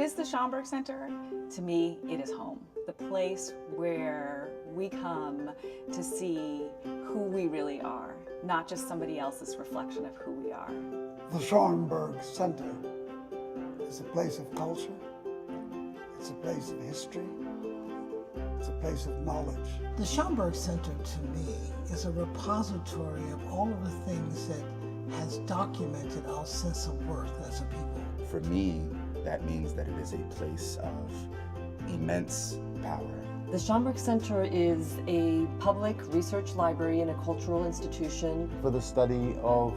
What is the Schomburg Center? To me, it is home. The place where we come to see who we really are, not just somebody else's reflection of who we are. The Schomburg Center is a place of culture, it's a place of history, it's a place of knowledge. The Schomburg Center, to me, is a repository of all of the things that has documented our sense of worth as a people. For me, that means that it is a place of immense power. The Schomburg Center is a public research library and a cultural institution for the study of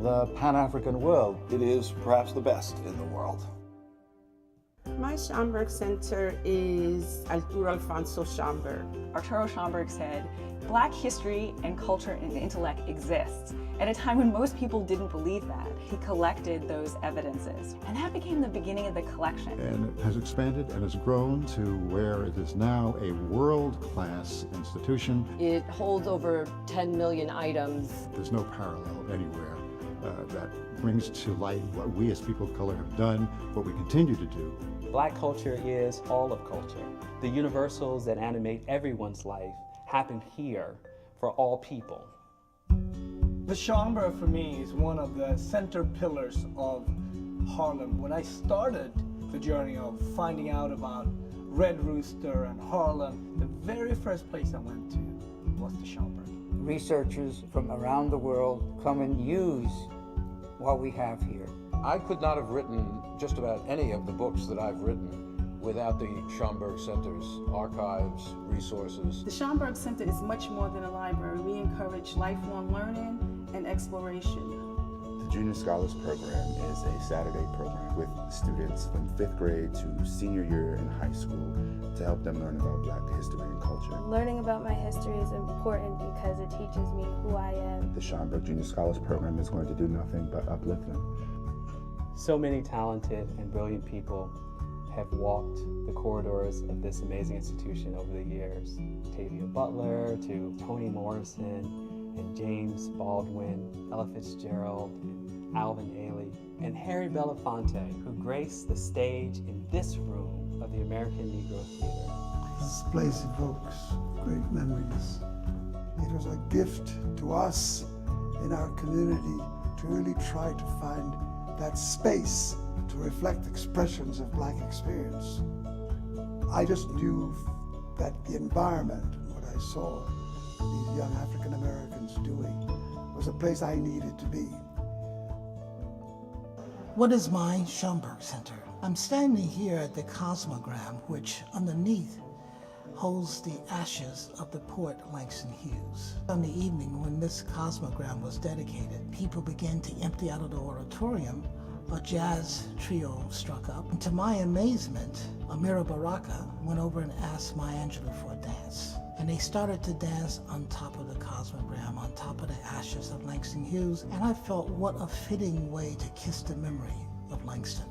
the Pan-African world. It is perhaps the best in the world. My Schomburg Center is Arturo Alfonso Schomburg. Arturo Schomburg said, Black history and culture and intellect exists. At a time when most people didn't believe that, he collected those evidences. And that became the beginning of the collection. And it has expanded and has grown to where it is now a world-class institution. It holds over 10 million items. There's no parallel anywhere that brings to light what we as people of color have done, what we continue to do. Black culture is all of culture. The universals that animate everyone's life happen here for all people. The Schomburg for me is one of the center pillars of Harlem. When I started the journey of finding out about Red Rooster and Harlem, the very first place I went to was the Schomburg. Researchers from around the world come and use what we have here. I could not have written just about any of the books that I've written without the Schomburg Center's archives, resources. The Schomburg Center is much more than a library. We encourage lifelong learning and exploration. The Junior Scholars Program is a Saturday program with students from 5th grade to senior year in high school to help them learn about Black history and culture. Learning about my history is important because it teaches me who I am. The Schomburg Junior Scholars Program is going to do nothing but uplift them. So many talented and brilliant people have walked the corridors of this amazing institution over the years. Tavia Butler to Toni Morrison and James Baldwin, Ella Fitzgerald, and Alvin Ailey, and Harry Belafonte, who graced the stage in this room of the American Negro Theater. This place evokes great memories. It was a gift to us in our community to really try to find that space to reflect expressions of Black experience. I just knew that the environment, what I saw these young African Americans doing, was a place I needed to be. What is my Schomburg Center? I'm standing here at the Cosmogram, which underneath holds the ashes of the poet Langston Hughes. On the evening when this Cosmogram was dedicated, people began to empty out of the auditorium. A jazz trio struck up. And to my amazement, Amira Baraka went over and asked Maya Angelou for a dance. And they started to dance on top of the Cosmogram, on top of the ashes of Langston Hughes. And I felt what a fitting way to kiss the memory of Langston.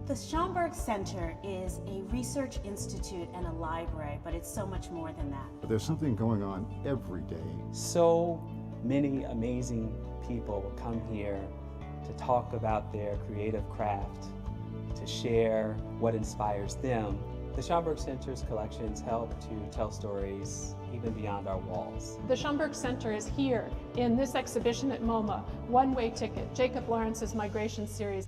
The Schomburg Center is a research institute and a library, but it's so much more than that. There's something going on every day. So many amazing people come here to talk about their creative craft, to share what inspires them. The Schomburg Center's collections help to tell stories even beyond our walls. The Schomburg Center is here in this exhibition at MoMA, One-Way Ticket, Jacob Lawrence's Migration Series.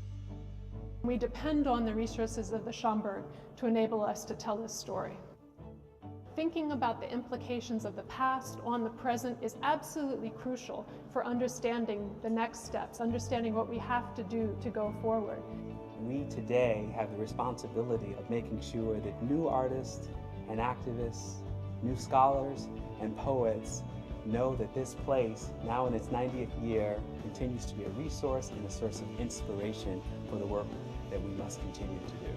We depend on the resources of the Schomburg to enable us to tell this story. Thinking about the implications of the past on the present is absolutely crucial for understanding the next steps, understanding what we have to do to go forward. We today have the responsibility of making sure that new artists and activists, new scholars and poets know that this place, now in its 90th year, continues to be a resource and a source of inspiration for the work that we must continue to do.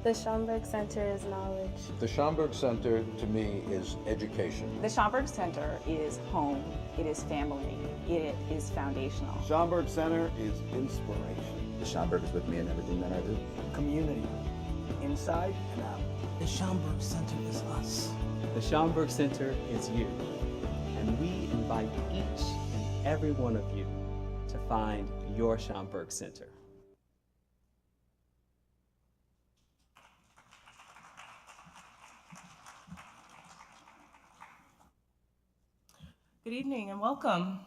The Schomburg Center is knowledge. The Schomburg Center, to me, is education. The Schomburg Center is home, it is family, it is foundational. Schomburg Center is inspiration. The Schomburg is with me in everything that I do. Community, inside and out. The Schomburg Center is us. The Schomburg Center is you. And we invite each and every one of you to find your Schomburg Center. Good evening and welcome.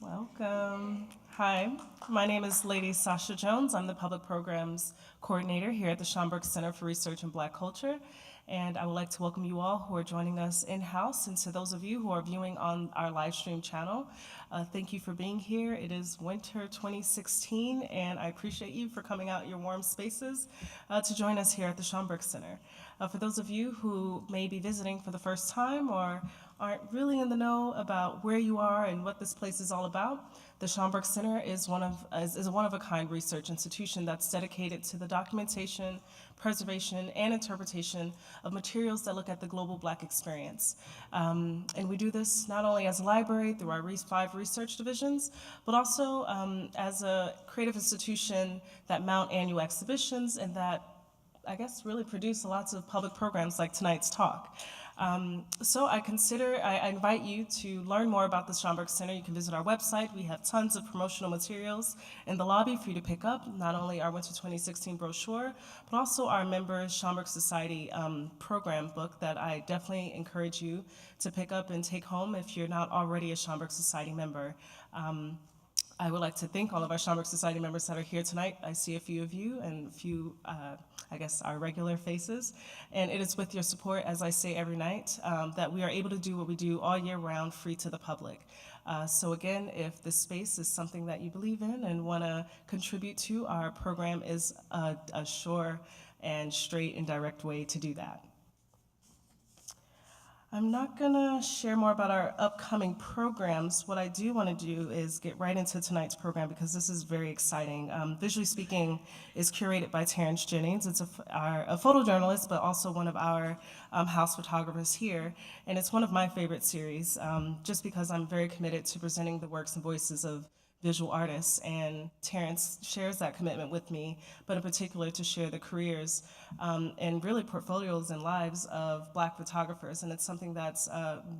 Welcome. Hi, my name is Lady Sasha Jones. I'm the Public Programs Coordinator here at the Schomburg Center for Research in Black Culture. And I would like to welcome you all who are joining us in-house, and to those of you who are viewing on our live stream channel, thank you for being here. It is winter 2016, and I appreciate you for coming out your warm spaces to join us here at the Schomburg Center. For those of you who may be visiting for the first time or aren't really in the know about where you are and what this place is all about, the Schomburg Center is a one-of-a-kind research institution that's dedicated to the documentation, preservation, and interpretation of materials that look at the global Black experience. And we do this not only as a library through our 5 research divisions, but also as a creative institution that mount annual exhibitions and that, I guess, really produce lots of public programs like tonight's talk. So I invite you to learn more about the Schomburg Center. You can visit our website. We have tons of promotional materials in the lobby for you to pick up, not only our Winter 2016 brochure, but also our members Schomburg Society program book that I definitely encourage you to pick up and take home if you're not already a Schomburg Society member. I would like to thank all of our Schomburg Society members that are here tonight. I see a few of you and a few, I guess, our regular faces. And it is with your support, as I say every night, that we are able to do what we do all year round, free to the public. So again, if this space is something that you believe in and want to contribute to, our program is a sure and straight and direct way to do that. I'm not gonna share more about our upcoming programs. What I do want to do is get right into tonight's program because this is very exciting. Visually Speaking is curated by Terrence Jennings. It's a photojournalist, but also one of our house photographers here. And it's one of my favorite series, just because I'm very committed to presenting the works and voices of visual artists, and Terrence shares that commitment with me, but in particular to share the careers and really portfolios and lives of Black photographers, and it's something that's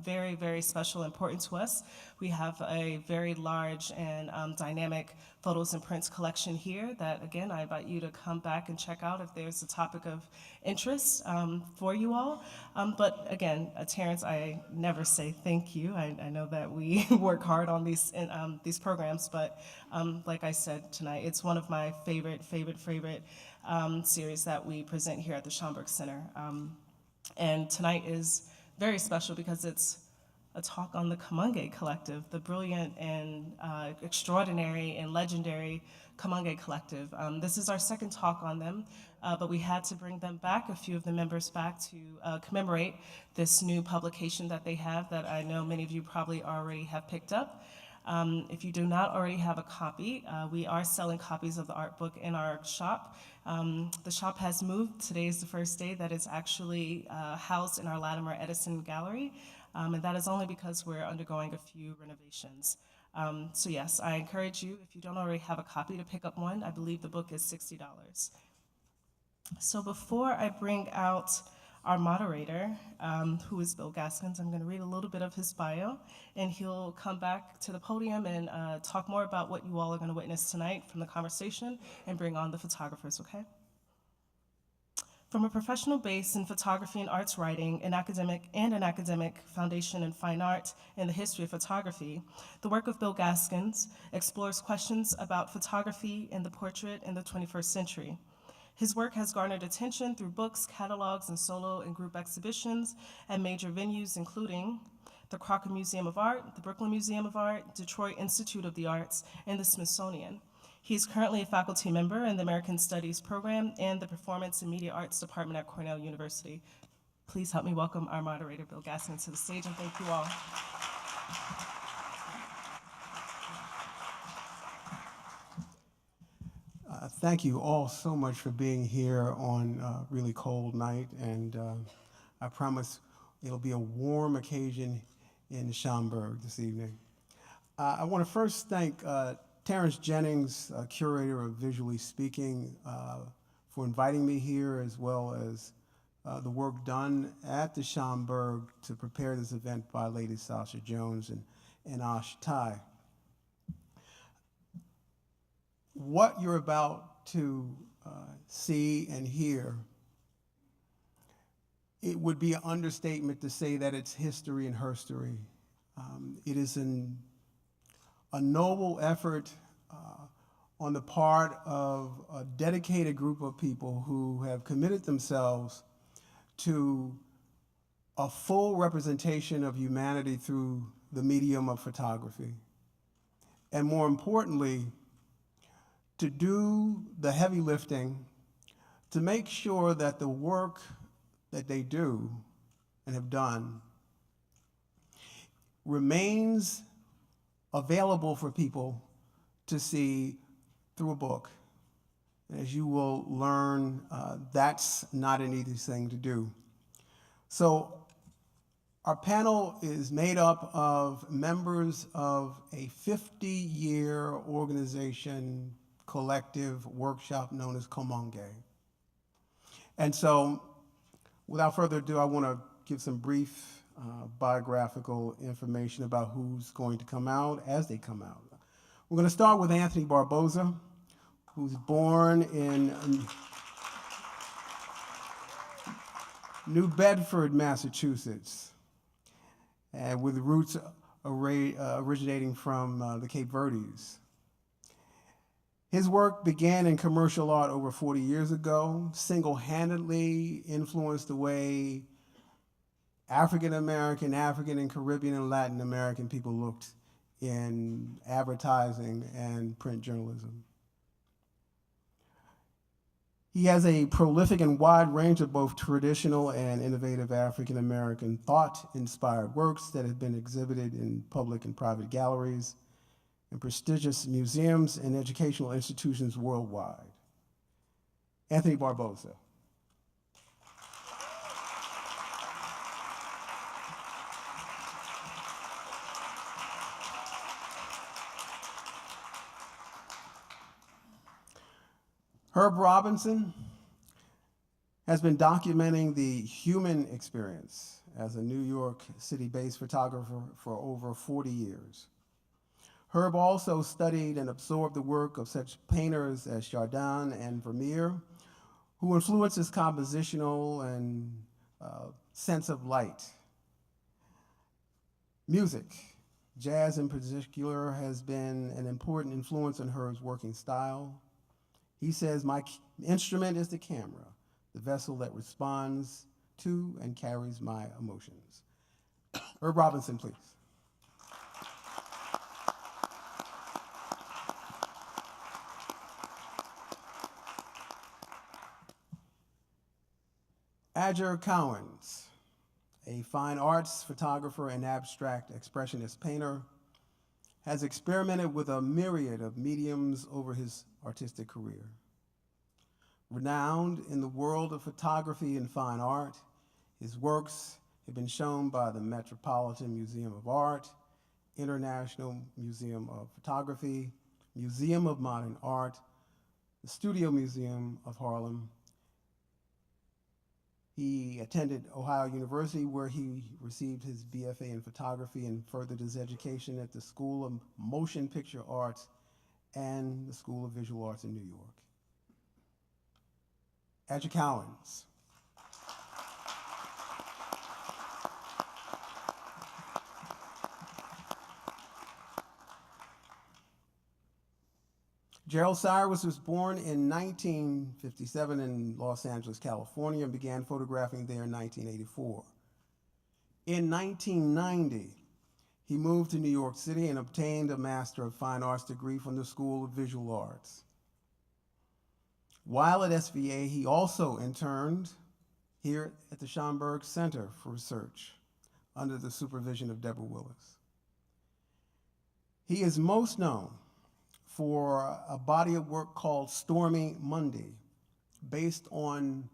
very, very special and important to us. We have a very large and dynamic photos and prints collection here that, again, I invite you to come back and check out if there's a topic of interest for you all. But again, Terrence, I never say thank you. I know that we work hard on these programs, but like I said tonight, it's one of my favorite series that we present here at the Schomburg Center. And tonight is very special because it's a talk on the Kamoinge collective, the brilliant and extraordinary and legendary Kamoinge collective. This is our second talk on them, but we had to bring them back, a few of the members back, to commemorate this new publication that they have that I know many of you probably already have picked up. If you do not already have a copy, we are selling copies of the art book in our shop. The shop has moved. Today is the first day that it's actually housed in our Latimer Edison Gallery, and that is only because we're undergoing a few renovations. So yes, I encourage you, if you don't already have a copy, to pick up one. I believe the book is $60. So before I bring out our moderator, who is Bill Gaskins, I'm going to read a little bit of his bio, and he'll come back to the podium and talk more about what you all are going to witness tonight from the conversation and bring on the photographers, okay? From a professional base in photography and arts writing, an academic foundation in fine art and the history of photography, the work of Bill Gaskins explores questions about photography and the portrait in the 21st century. His work has garnered attention through books, catalogs, and solo and group exhibitions at major venues, including the Crocker Museum of Art, the Brooklyn Museum of Art, Detroit Institute of the Arts, and the Smithsonian. He is currently a faculty member in the American Studies program and the Performance and Media Arts Department at Cornell University. Please help me welcome our moderator, Bill Gaskins, to the stage, and thank you all. Thank you all so much for being here on a really cold night, and I promise it'll be a warm occasion in Schomburg this evening. I want to first thank Terrence Jennings, curator of Visually Speaking, for inviting me here, as well as the work done at the Schomburg to prepare this event by Lady Sasha Jones and Ash Tai. What you're about to see and hear, it would be an understatement to say that it's history and herstory. It is a noble effort on the part of a dedicated group of people who have committed themselves to a full representation of humanity through the medium of photography. And more importantly, to do the heavy lifting to make sure that the work that they do and have done remains available for people to see through a book. And as you will learn, that's not an easy thing to do. So our panel is made up of members of a 50-year organization, collective workshop known as Cmon Gay. And so, without further ado, I want to give some brief biographical information about who's going to come out as they come out. We're going to start with Anthony Barboza, who's born in New Bedford, Massachusetts, with roots originating from the Cape Verdes. His work began in commercial art over 40 years ago, single-handedly influenced the way African American, African and Caribbean and Latin American people looked in advertising and print journalism. He has a prolific and wide range of both traditional and innovative African American thought-inspired works that have been exhibited in public and private galleries and prestigious museums and educational institutions worldwide. Anthony Barboza. Herb Robinson has been documenting the human experience as a New York City-based photographer for over 40 years. Herb also studied and absorbed the work of such painters as Chardin and Vermeer, who influenced his compositional and sense of light. Music, jazz in particular, has been an important influence on Herb's working style. He says, "My instrument is the camera, the vessel that responds to and carries my emotions." Herb Robinson, please. Adger Cowan, a fine arts photographer and abstract expressionist painter, has experimented with a myriad of mediums over his artistic career. Renowned in the world of photography and fine art, his works have been shown by the Metropolitan Museum of Art, International Museum of Photography, Museum of Modern Art, the Studio Museum of Harlem. He attended Ohio University, where he received his BFA in photography and furthered his education at the School of Motion Picture Arts and the School of Visual Arts in New York. Adger Cowan. Gerald Cyrus was born in 1957 in Los Angeles, California, and began photographing there in 1984. In 1990, he moved to New York City and obtained a Master of Fine Arts degree from the School of Visual Arts. While at SVA, he also interned here at the Schomburg Center for Research under the supervision of Deborah Willis. He is most known for a body of work called Stormy Monday, based on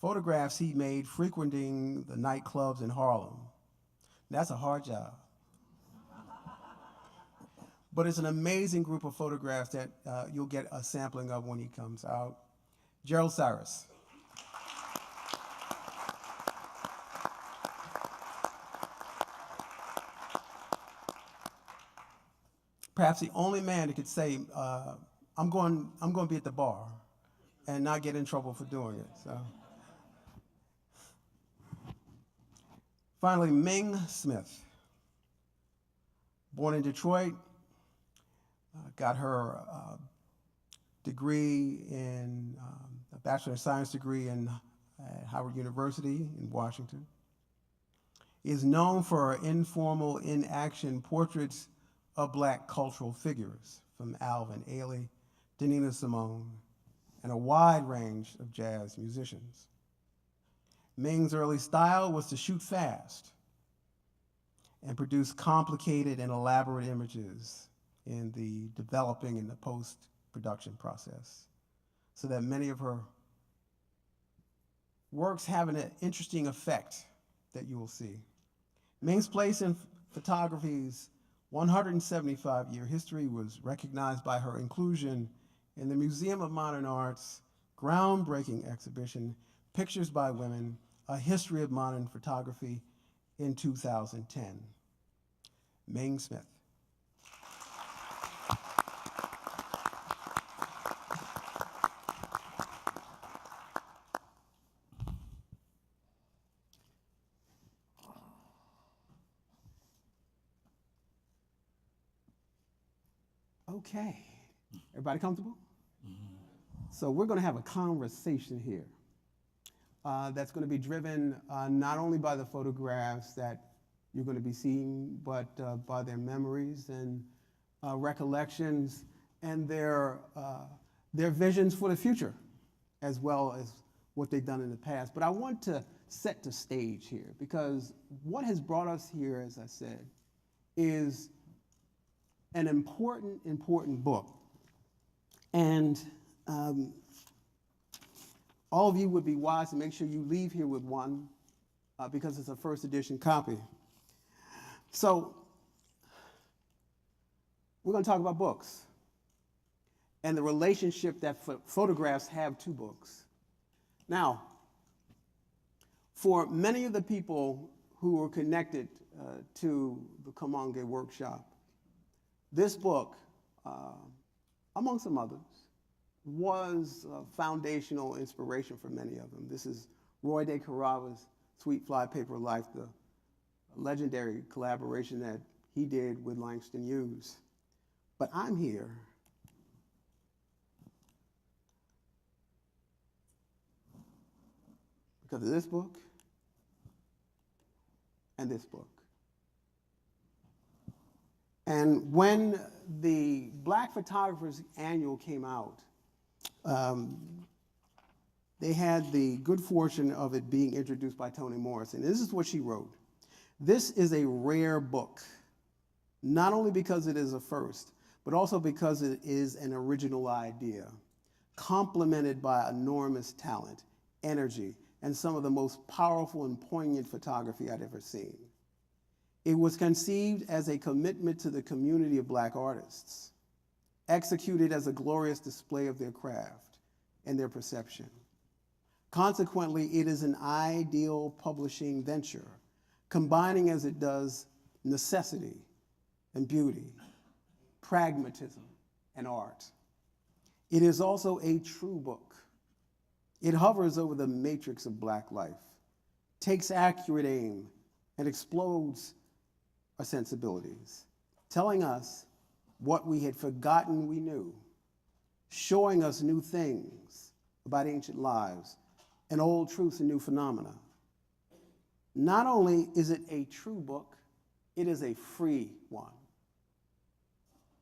photographs he made frequenting the nightclubs in Harlem. That's a hard job. But it's an amazing group of photographs that you'll get a sampling of when he comes out. Gerald Cyrus. Perhaps the only man that could say, I'm going to be at the bar and not get in trouble for doing it. So. Finally, Ming Smith. Born in Detroit, got her degree in, a Bachelor of Science degree at Howard University in Washington. Is known for her informal, in-action portraits of Black cultural figures, from Alvin Ailey to Nina Simone, and a wide range of jazz musicians. Ming's early style was to shoot fast and produce complicated and elaborate images in the developing and the post-production process, so that many of her works have an interesting effect that you will see. Ming's place in photography's 175-year history was recognized by her inclusion in the Museum of Modern Art's groundbreaking exhibition, Pictures by Women, A History of Modern Photography, in 2010. Ming Smith. Okay, everybody comfortable? So we're going to have a conversation here that's going to be driven not only by the photographs that you're going to be seeing, but by their memories and recollections and their visions for the future, as well as what they've done in the past. But I want to set the stage here, because what has brought us here, as I said, is an important book. And all of you would be wise to make sure you leave here with one, because it's a first edition copy. So we're going to talk about books and the relationship that photographs have to books. Now, for many of the people who were connected to the Kamoinge workshop, this book, among some others, was foundational inspiration for many of them. This is Roy de Carabas' Sweet Fly Paper Life, the legendary collaboration that he did with Langston Hughes. But I'm here because of this book and this book. And when the Black Photographers Annual came out, they had the good fortune of it being introduced by Toni Morrison. This is what she wrote. This is a rare book, not only because it is a first, but also because it is an original idea, complemented by enormous talent, energy, and some of the most powerful and poignant photography I'd ever seen. It was conceived as a commitment to the community of Black artists, executed as a glorious display of their craft and their perception. Consequently, it is an ideal publishing venture, combining as it does necessity and beauty, pragmatism and art. It is also a true book. It hovers over the matrix of Black life, takes accurate aim, and explodes our sensibilities, telling us what we had forgotten we knew, showing us new things about ancient lives and old truths and new phenomena. Not only is it a true book, it is a free one.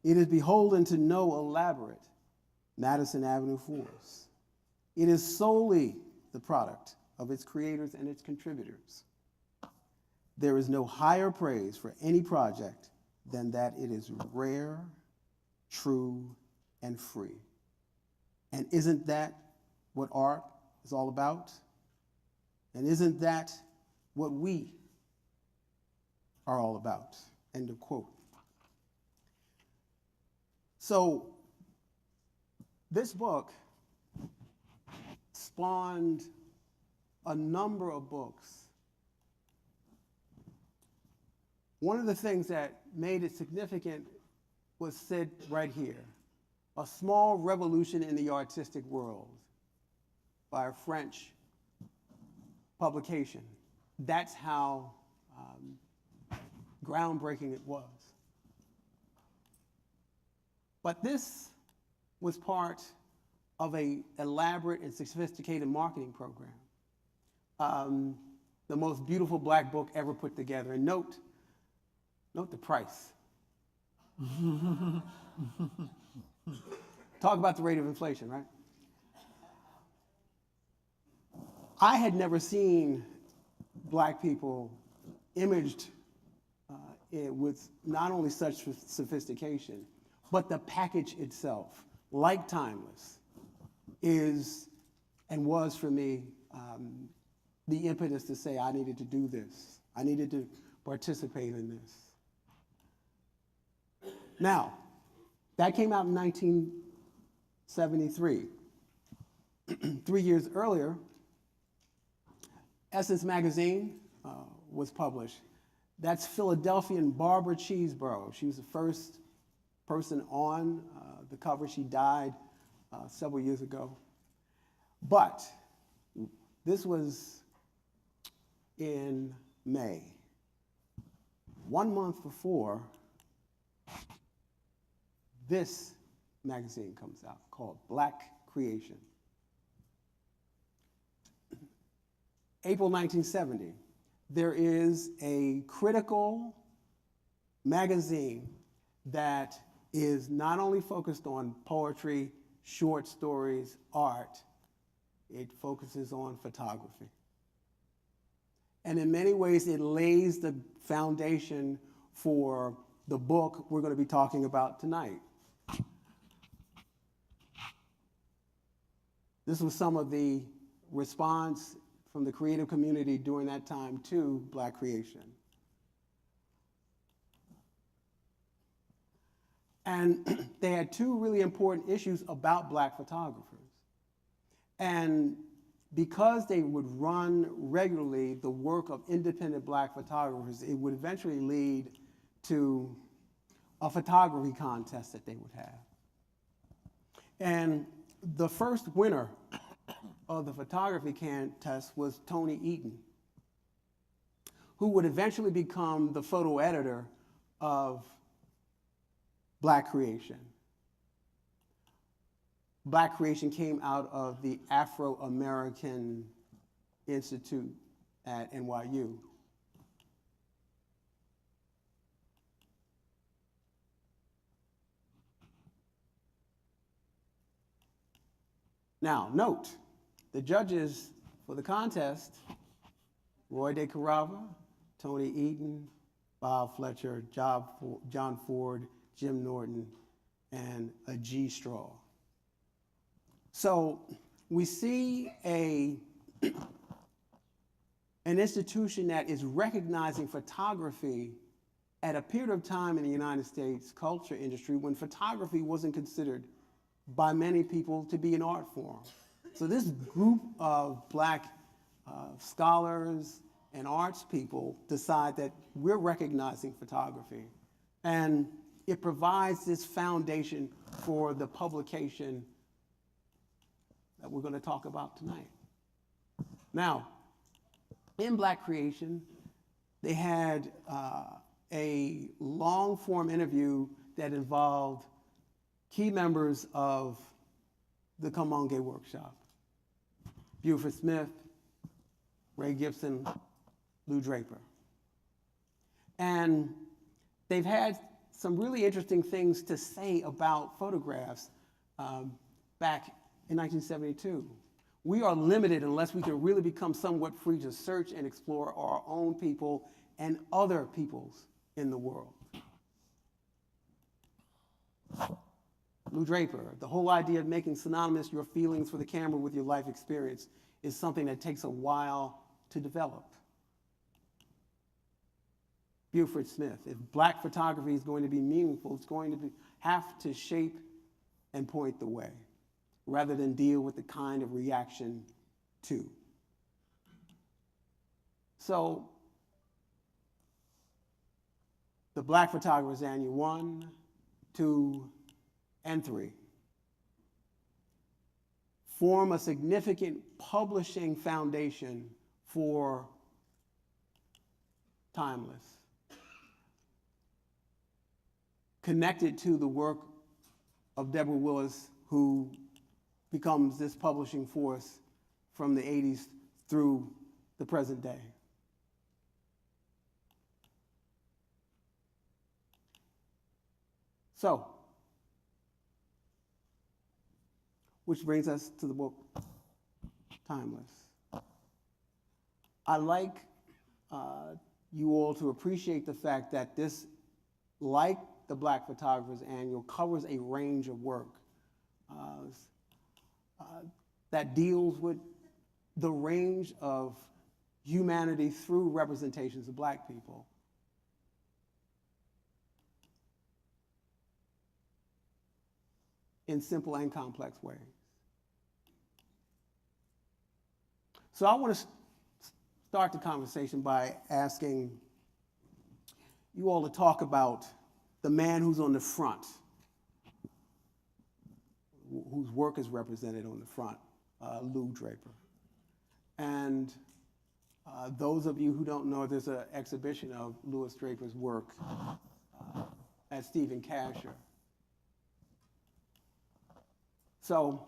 It is beholden to no elaborate Madison Avenue force. It is solely the product of its creators and its contributors. There is no higher praise for any project than that it is rare, true, and free. And isn't that what art is all about? And isn't that what we are all about? End of quote. So this book spawned a number of books. One of the things that made it significant was said right here, A Small Revolution in the Artistic World by a French publication. That's how groundbreaking it was. But this was part of an elaborate and sophisticated marketing program. The most beautiful black book ever put together. And note the price. Talk about the rate of inflation, right? I had never seen black people imaged with not only such sophistication, but the package itself, like Timeless, is and was for me the impetus to say I needed to do this. I needed to participate in this. Now, that came out in 1973. 3 years earlier, Essence magazine was published. That's Philadelphian Barbara Cheeseborough. She was the first person on the cover. She died several years ago. But this was in May, 1 month before this magazine comes out called Black Creation. April 1970, there is a critical magazine that is not only focused on poetry, short stories, art, it focuses on photography. And in many ways, it lays the foundation for the book we're going to be talking about tonight. This was some of the response from the creative community during that time to Black Creation. And they had two really important issues about black photographers. And because they would run regularly the work of independent black photographers, it would eventually lead to a photography contest that they would have. And the first winner of the photography contest was Tony Eaton, who would eventually become the photo editor of Black Creation. Black Creation came out of the Afro-American Institute at NYU. Now, note, the judges for the contest, Roy de Carava, Tony Eaton, Bob Fletcher, John Ford, Jim Norton, and a G. Straw. So we see an institution that is recognizing photography at a period of time in the United States culture industry when photography wasn't considered by many people to be an art form. So this group of black scholars and arts people decide that we're recognizing photography. And it provides this foundation for the publication that we're going to talk about tonight. Now, in Black Creation, they had a long-form interview that involved key members of the Kamoinge workshop. Buford Smith, Ray Gibson, Lou Draper. And they've had some really interesting things to say about photographs back in 1972. We are limited unless we can really become somewhat free to search and explore our own people and other peoples in the world. Lou Draper, the whole idea of making synonymous your feelings for the camera with your life experience is something that takes a while to develop. Buford Smith, if black photography is going to be meaningful, it's going to have to shape and point the way, rather than deal with the kind of reaction to. So, the Black Photographers Annual 1, 2, and 3 form a significant publishing foundation for Timeless, connected to the work of Deborah Willis, who becomes this publishing force from the 80s through the present day. So, which brings us to the book, Timeless. I'd like you all to appreciate the fact that this, like the Black Photographers Annual, covers a range of work that deals with the range of humanity through representations of Black people. In simple and complex ways. So I want to start the conversation by asking you all to talk about the man who's on the front, whose work is represented on the front, Lou Draper. And those of you who don't know, there's an exhibition of Louis Draper's work at Stephen Kasher. So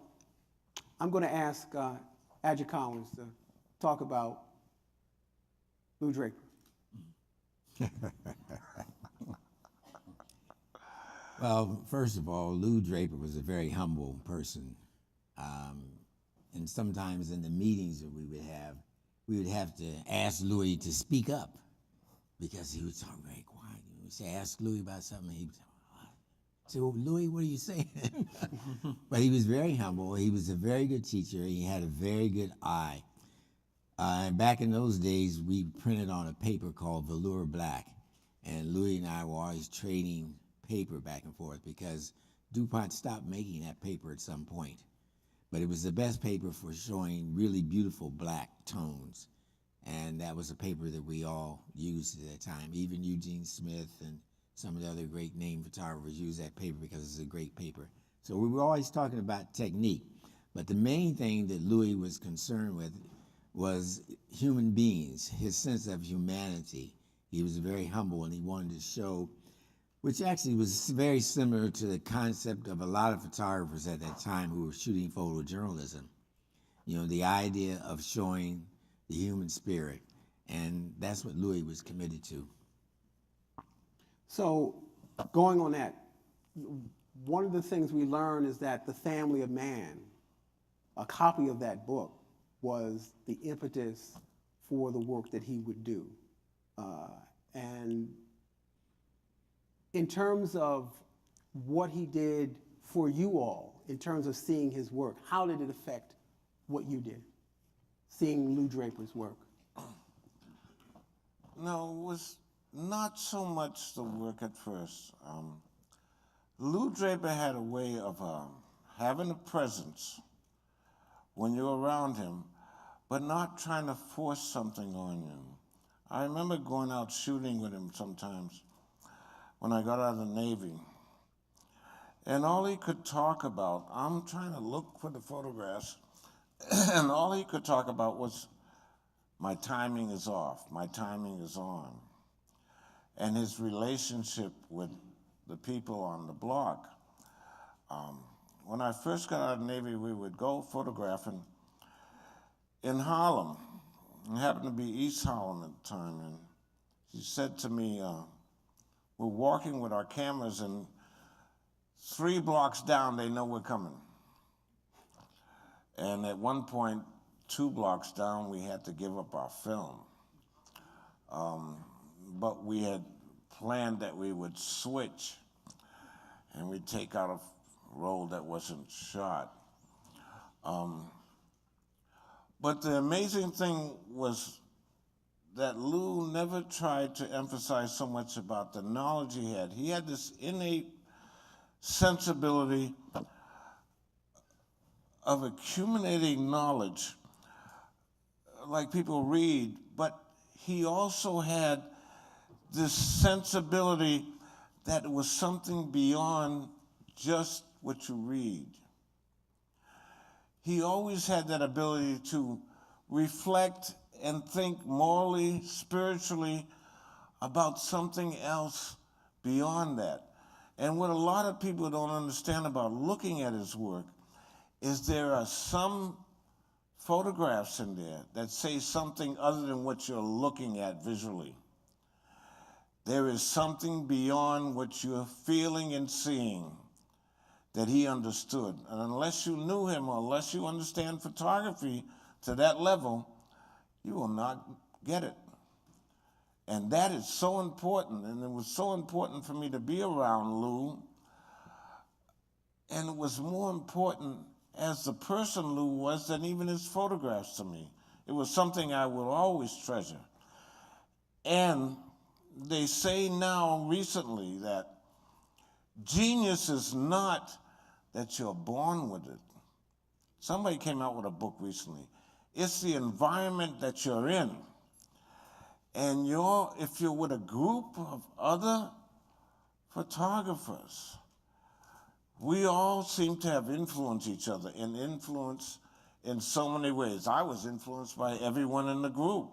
I'm going to ask Adger Cowan to talk about Lou Draper. Well, first of all, Lou Draper was a very humble person. And sometimes in the meetings that we would have to ask Louis to speak up because he would talk very quiet. We'd say, ask Louis about something, he would say, well, Louis, what are you saying? But he was very humble. He was a very good teacher. He had a very good eye. And back in those days, we printed on a paper called Velour Black. And Louis and I were always trading paper back and forth because DuPont stopped making that paper at some point. But it was the best paper for showing really beautiful black tones. And that was a paper that we all used at that time. Even Eugene Smith and some of the other great name photographers used that paper because it's a great paper. So we were always talking about technique. But the main thing that Louis was concerned with was human beings, his sense of humanity. He was very humble and he wanted to show, which actually was very similar to the concept of a lot of photographers at that time who were shooting photojournalism. You know, the idea of showing the human spirit. And that's what Louis was committed to. So going on that, one of the things we learn is that The Family of Man, a copy of that book, was the impetus for the work that he would do. And in terms of what he did for you all, in terms of seeing his work, how did it affect what you did, seeing Lou Draper's work? No, it was not so much the work at first. Lou Draper had a way of having a presence when you're around him, but not trying to force something on you. I remember going out shooting with him sometimes when I got out of the Navy. And all he could talk about, I'm trying to look for the photographs, and all he could talk about was, my timing is off, my timing is on. And his relationship with the people on the block. When I first got out of the Navy, we would go photographing in Harlem. It happened to be East Harlem at the time. And he said to me, we're walking with our cameras and 3 blocks down, they know we're coming. And at one point, 2 blocks down, we had to give up our film. But we had planned that we would switch and we'd take out a roll that wasn't shot. But the amazing thing was that Lou never tried to emphasize so much about the knowledge he had. He had this innate sensibility of accumulating knowledge, like people read, but he also had this sensibility that it was something beyond just what you read. He always had that ability to reflect and think morally, spiritually about something else beyond that. And what a lot of people don't understand about looking at his work is there are some photographs in there that say something other than what you're looking at visually. There is something beyond what you're feeling and seeing that he understood. And unless you knew him or unless you understand photography to that level, you will not get it. And that is so important, and it was so important for me to be around Lou, and it was more important as the person Lou was than even his photographs to me. It was something I will always treasure. And they say now recently that genius is not that you're born with it. Somebody came out with a book recently. It's the environment that you're in. And if you're with a group of other photographers, we all seem to have influenced each other and influence in so many ways. I was influenced by everyone in the group.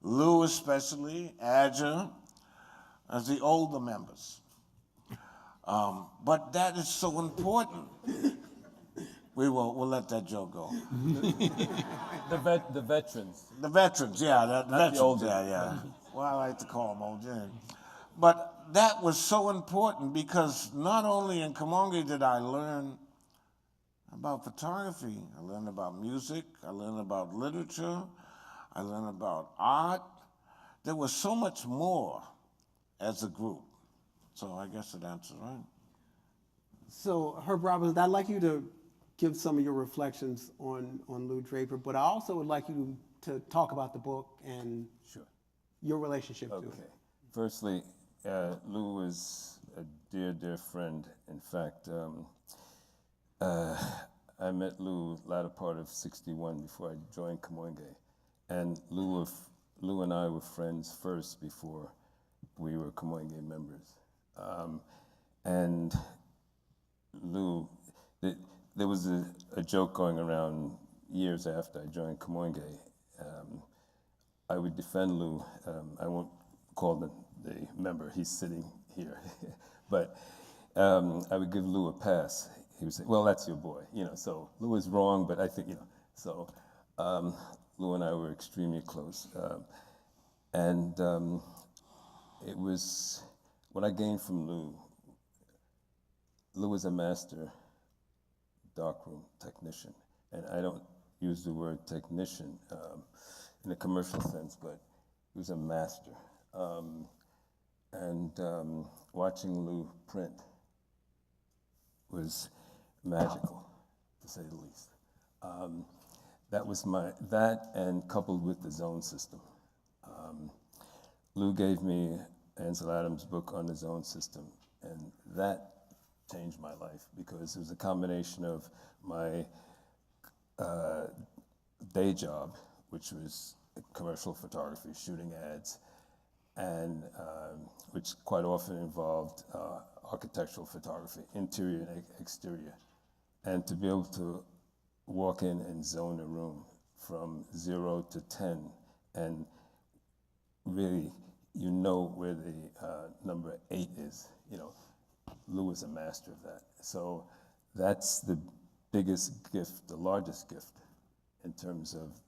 Lou especially, Adger, as the older members. But that is so important. We'll let that joke go. The veterans. The veterans, yeah, the veterans, older. yeah. Well, I like to call them old, yeah. But that was so important because not only in Kamoinge did I learn about photography, I learned about music, I learned about literature, I learned about art. There was so much more as a group. So I guess it answers right. So, Herb Roberts, I'd like you to give some of your reflections on Lou Draper, but I also would like you to talk about the book and your relationship to it. Firstly, Lou was a dear, dear friend. In fact, I met Lou latter part of '61 before I joined Kamoinge. And Lou and I were friends first before we were Kamoinge members. And Lou, there was a joke going around years after I joined Kamoinge. I would defend Lou. I won't call the member, he's sitting here. But I would give Lou a pass. He would say, well, that's your boy. So Lou is wrong, but I think, So Lou and I were extremely close. It was what I gained from Lou. Lou is a master darkroom technician, and I don't use the word technician in a commercial sense, but he was a master. Watching Lou print was magical, to say the least. That and coupled with the zone system. Lou gave me Ansel Adams' book on the zone system, and that changed my life because it was a combination of my day job, which was commercial photography, shooting ads, and which quite often involved architectural photography, interior and exterior. And to be able to walk in and zone a room from 0 to 10, and really, where the number 8 is. Lou is a master of that. So that's the biggest gift, the largest gift in terms of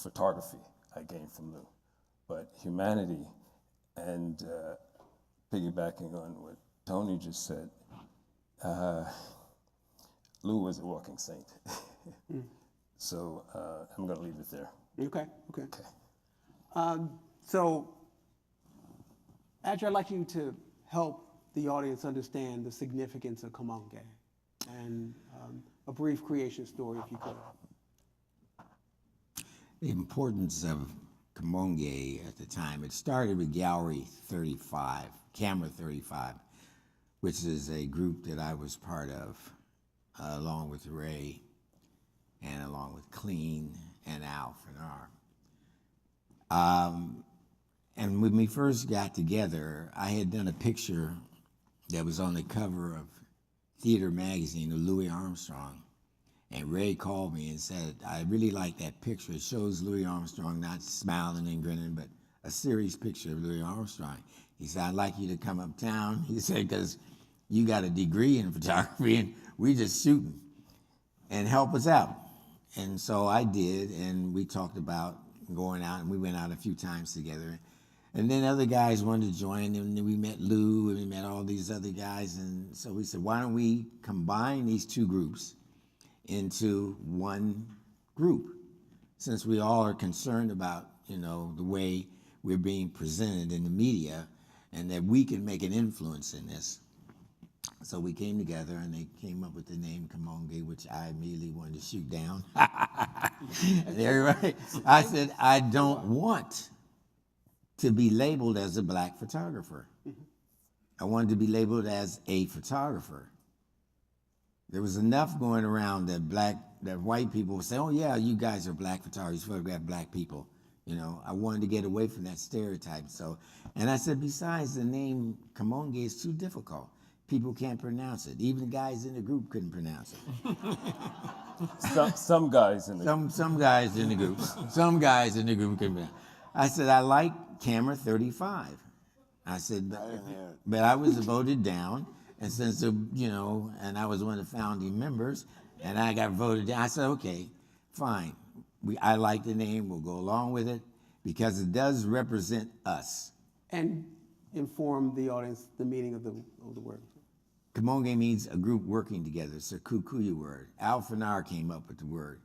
photography I gained from Lou. But humanity, and piggybacking on what Tony just said, Lou was a walking saint. So I'm going to leave it there. Okay. So, Adger, I'd like you to help the audience understand the significance of Cmon Gay and a brief creation story, if you could. The importance of Kamoinge at the time, it started with Gallery 35, Camera 35, which is a group that I was part of, along with Ray, and along with Clean and Alf and R. And when we first got together, I had done a picture that was on the cover of Theater magazine of Louis Armstrong. And Ray called me and said, I really like that picture. It shows Louis Armstrong not smiling and grinning, but a serious picture of Louis Armstrong. He said, I'd like you to come uptown. He said, because you got a degree in photography and we just shooting and help us out. And so I did, and we talked about going out, and we went out a few times together. And then other guys wanted to join, and then we met Lou, and we met all these other guys, and so we said, why don't we combine these two groups into one group, since we all are concerned about, you know, the way we're being presented in the media, and that we can make an influence in this. So we came together, and they came up with the name Kamoinge, which I immediately wanted to shoot down. And everybody, I said, I don't want to be labeled as a black photographer. I wanted to be labeled as a photographer. There was enough going around that white people would say, oh yeah, you guys are black photographers, you photograph black people. You know, I wanted to get away from that stereotype. So, and I said, besides, the name Kamoinge is too difficult. People can't pronounce it. Even the guys in the group couldn't pronounce it. Some guys in the group. Some guys in the group. Some guys in the group couldn't pronounce it. I said, I like camera 35. I said, but I was voted down. And since, you know, and I was one of the founding members, and I got voted down, I said, okay, fine. I like the name, we'll go along with it, because it does represent us. And inform the audience the meaning of the word. Kamoinge means a group working together. It's a Kikuyu word. Al Fanar came up with the word.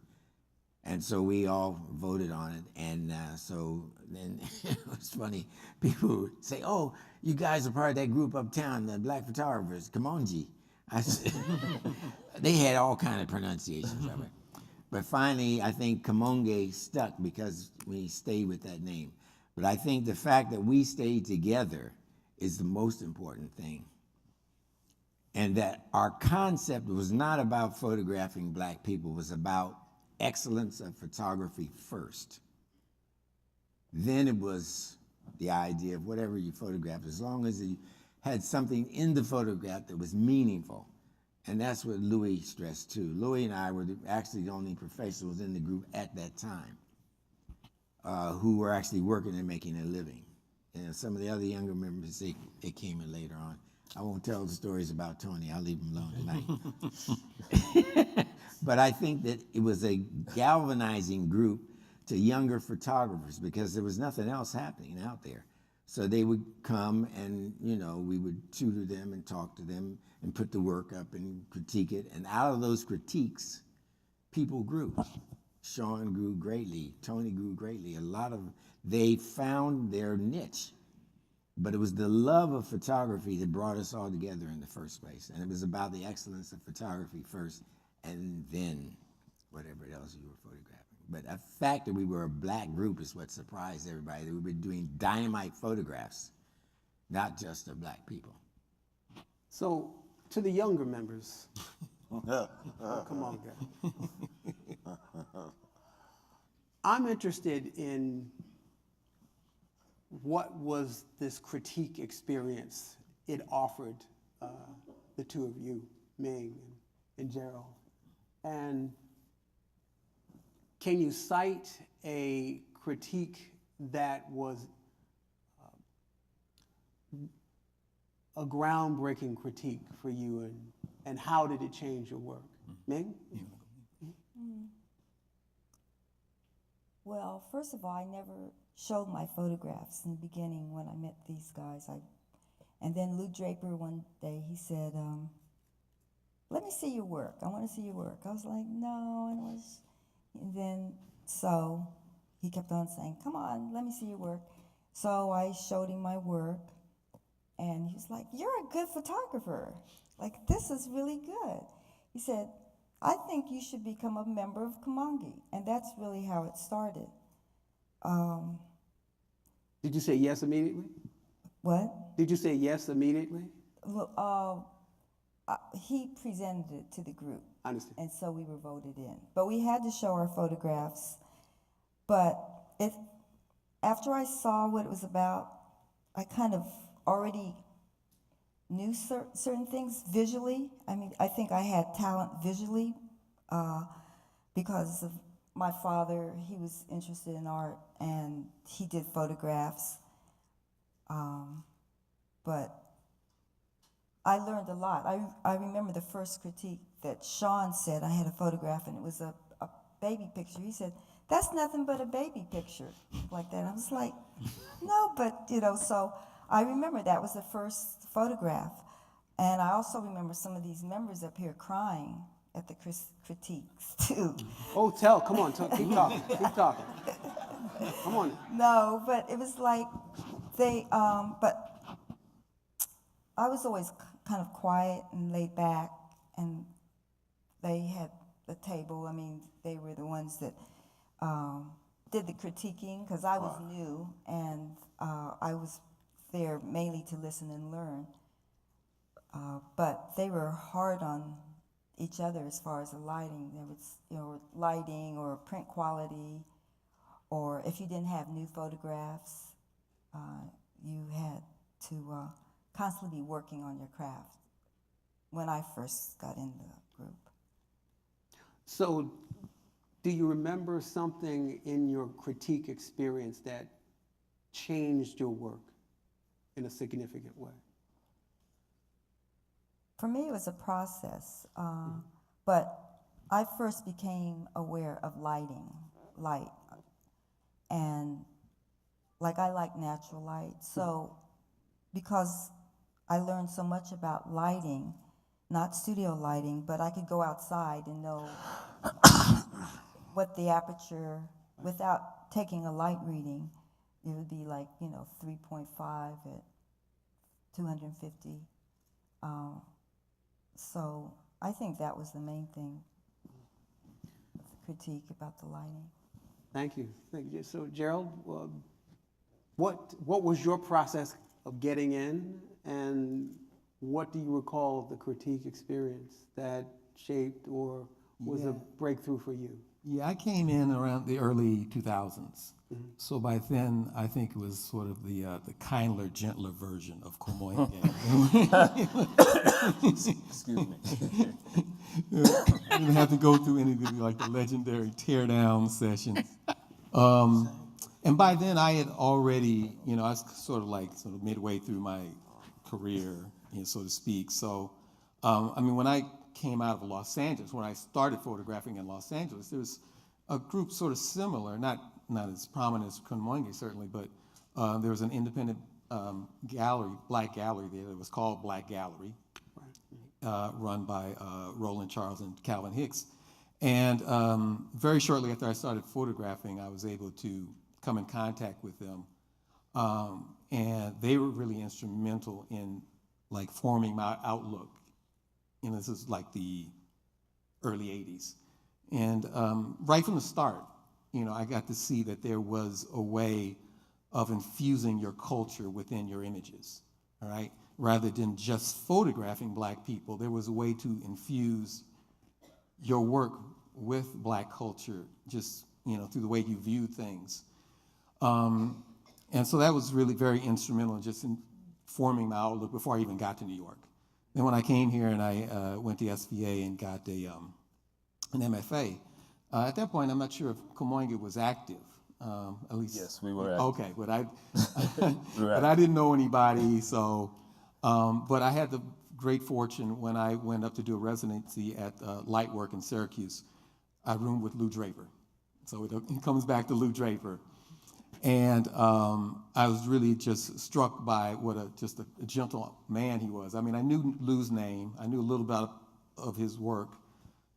And so we all voted on it. And so then it was funny. People would say, oh, you guys are part of that group uptown, the black photographers, Kamoinge. I said, they had all kind of pronunciations of it. But finally, I think Kamoinge stuck because we stayed with that name. But I think the fact that we stayed together is the most important thing. And that our concept was not about photographing black people, it was about excellence of photography first. Then it was the idea of whatever you photographed, as long as you had something in the photograph that was meaningful. And that's what Louis stressed too. Louis and I were actually the only professionals in the group at that time who were actually working and making a living. And some of the other younger members, they came in later on. I won't tell the stories about Tony, I'll leave him alone tonight. But I think that it was a galvanizing group to younger photographers because there was nothing else happening out there. So they would come and, you know, we would tutor them and talk to them and put the work up and critique it. And out of those critiques, people grew. Sean grew greatly, Tony grew greatly. They found their niche. But it was the love of photography that brought us all together in the first place. And it was about the excellence of photography first, and then whatever else you were photographing. But the fact that we were a black group is what surprised everybody, that we were doing dynamite photographs, not just of black people. So, to the younger members, come on, guys. I'm interested in what was this critique experience it offered the two of you, Ming and Gerald. And can you cite a critique that was a groundbreaking critique for you, and how did it change your work? Ming? Well, first of all, I never showed my photographs in the beginning when I met these guys. And then Lou Draper one day, he said, let me see your work. I want to see your work. I was like, no. And then, so he kept on saying, come on, let me see your work. So I showed him my work, and he was like, you're a good photographer. Like, this is really good. He said, I think you should become a member of Kamoinge. And that's really how it started. Did you say yes immediately? What? Did you say yes immediately? He presented it to the group. I understand. And so we were voted in. But we had to show our photographs. But after I saw what it was about, I kind of already knew certain things visually. I mean, I think I had talent visually because of my father. He was interested in art, and he did photographs. But I learned a lot. I remember the first critique that Sean said. I had a photograph and it was a baby picture. He said, "That's nothing but a baby picture," like that. I was like, no, but so I remember that was the first photograph. And I also remember some of these members up here crying at the critiques too. Oh, come on, keep talking, keep talking. Come on. No, but it was like but I was always kind of quiet and laid back, and they had the table. I mean, they were the ones that did the critiquing, because I was new, and I was there mainly to listen and learn. But they were hard on each other as far as the lighting. There was, lighting or print quality, or if you didn't have new photographs, you had to constantly be working on your craft when I first got in the group. So, do you remember something in your critique experience that changed your work in a significant way? For me, it was a process, but I first became aware of light, and I like natural light. So, because I learned so much about lighting, not studio lighting, but I could go outside and know what the aperture, without taking a light reading, it would be like, 3.5 at 250. So I think that was the main thing, the critique about the lighting. Thank you. Thank you. So, Gerald, what was your process of getting in, and what do you recall of the critique experience that shaped or was a breakthrough for you? Yeah, I came in around the early 2000s. So by then, I think it was sort of the kindler, gentler version of Kamoinge. Excuse me. I didn't have to go through any of the legendary teardown sessions. And by then, I had already, I was sort of midway through my career, so to speak. So, when I came out of Los Angeles, when I started photographing in Los Angeles, there was a group sort of similar, not as prominent as Kamoinge certainly, but there was an independent gallery, black gallery there that was called Black Gallery, run by Roland Charles and Calvin Hicks. And very shortly after I started photographing, I was able to come in contact with them. And they were really instrumental in forming my outlook. This is like the early 80s. And right from the start, I got to see that there was a way of infusing your culture within your images, all right? Rather than just photographing Black people, there was a way to infuse your work with Black culture, just, through the way you viewed things. And so that was really very instrumental just in forming my outlook before I even got to New York. Then when I came here and I went to SVA and got an MFA, at that point, I'm not sure if Kamoinge was active, at least. Yes, we were active. Okay, but I didn't know anybody, so, but I had the great fortune when I went up to do a residency at Lightwork in Syracuse. I roomed with Lou Draper. So it comes back to Lou Draper. And I was really just struck by what a gentle man he was. I mean, I knew Lou's name. I knew a little bit of his work.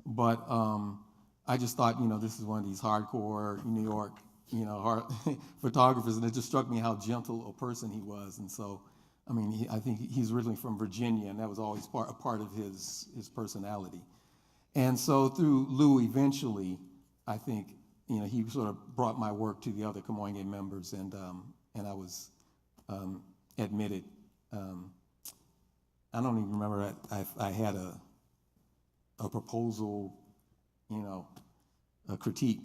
But I just thought, this is one of these hardcore New York, photographers. And it just struck me how gentle a person he was. And so, I think he's originally from Virginia, and that was always a part of his personality. And so through Lou, eventually, I think, he sort of brought my work to the other Kamoinge members, and I was admitted. I don't even remember. I had a proposal, a critique,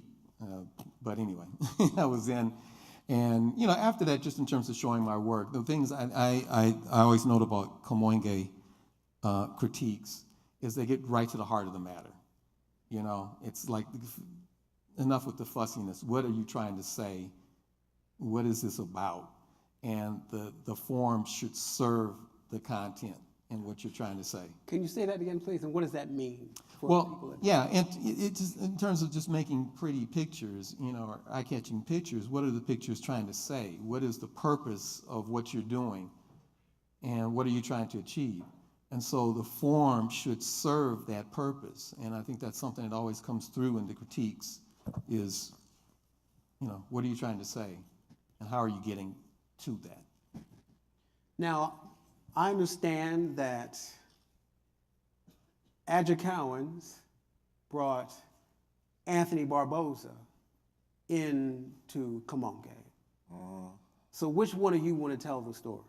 but anyway, I was in. And after that, just in terms of showing my work, the things I always note about Kamoinge critiques is they get right to the heart of the matter. It's like, enough with the fussiness. What are you trying to say? What is this about? And the form should serve the content. and what you're trying to say. Can you say that again, please? And what does that mean for people? Well, yeah, and it just, in terms of just making pretty pictures, you know, or eye-catching pictures, what are the pictures trying to say? What is the purpose of what you're doing? And what are you trying to achieve? And so the form should serve that purpose. And I think that's something that always comes through in the critiques is, you know, what are you trying to say? And how are you getting to that? Now, I understand that Adger Cowans brought Anthony Barboza into Kamoinge. So which one of you want to tell the story?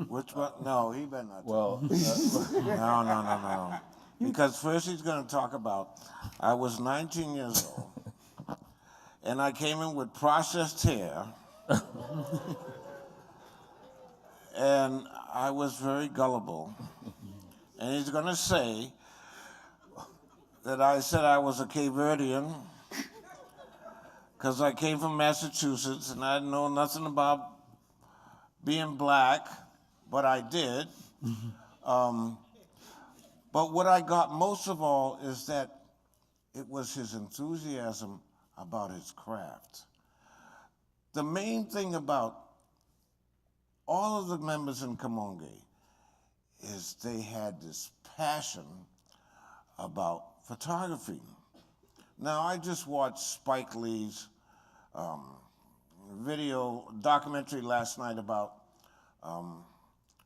Which one? No, he better not. Well, no. Because first he's going to talk about, I was 19 years old, and I came in with processed hair, and I was very gullible. And he's going to say that I said I was a Cape Verdean, because I came from Massachusetts, and I didn't know nothing about being black, but I did. But what I got most of all is that it was his enthusiasm about his craft. The main thing about all of the members in Kamoinge is they had this passion about photography. Now, I just watched Spike Lee's documentary last night about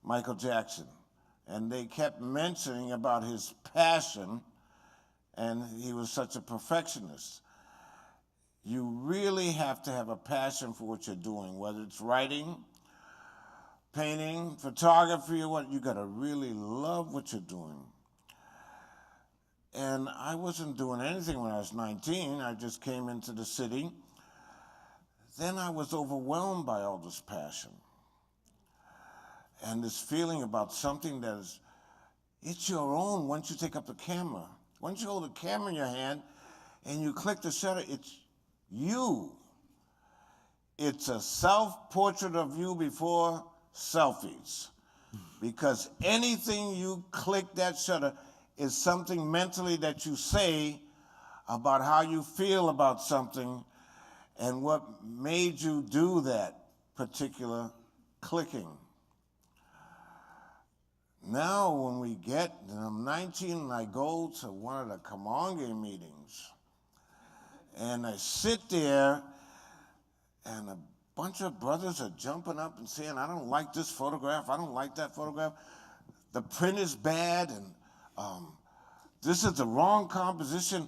Michael Jackson. And they kept mentioning about his passion, and he was such a perfectionist. You really have to have a passion for what you're doing, whether it's writing, painting, photography, or what, you gotta really love what you're doing. And I wasn't doing anything when I was 19. I just came into the city. Then I was overwhelmed by all this passion and this feeling about something that is, it's your own once you take up the camera. Once you hold the camera in your hand and you click the shutter, it's you. It's a self-portrait of you before selfies. Because anything you click that shutter is something mentally that you say about how you feel about something and what made you do that particular clicking. Now when we get, and I'm 19 and I go to one of the Kamoinge meetings and I sit there and a bunch of brothers are jumping up and saying, I don't like this photograph, I don't like that photograph, the print is bad, and this is the wrong composition.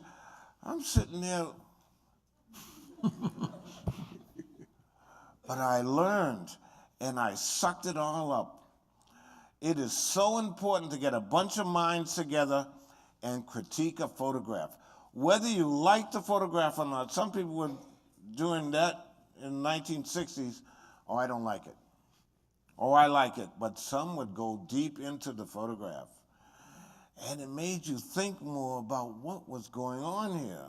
I'm sitting there, but I learned and I sucked it all up. It is so important to get a bunch of minds together and critique a photograph. Whether you like the photograph or not, some people were doing that in the 1960s, oh, I don't like it. Oh, I like it. But some would go deep into the photograph. And it made you think more about what was going on here.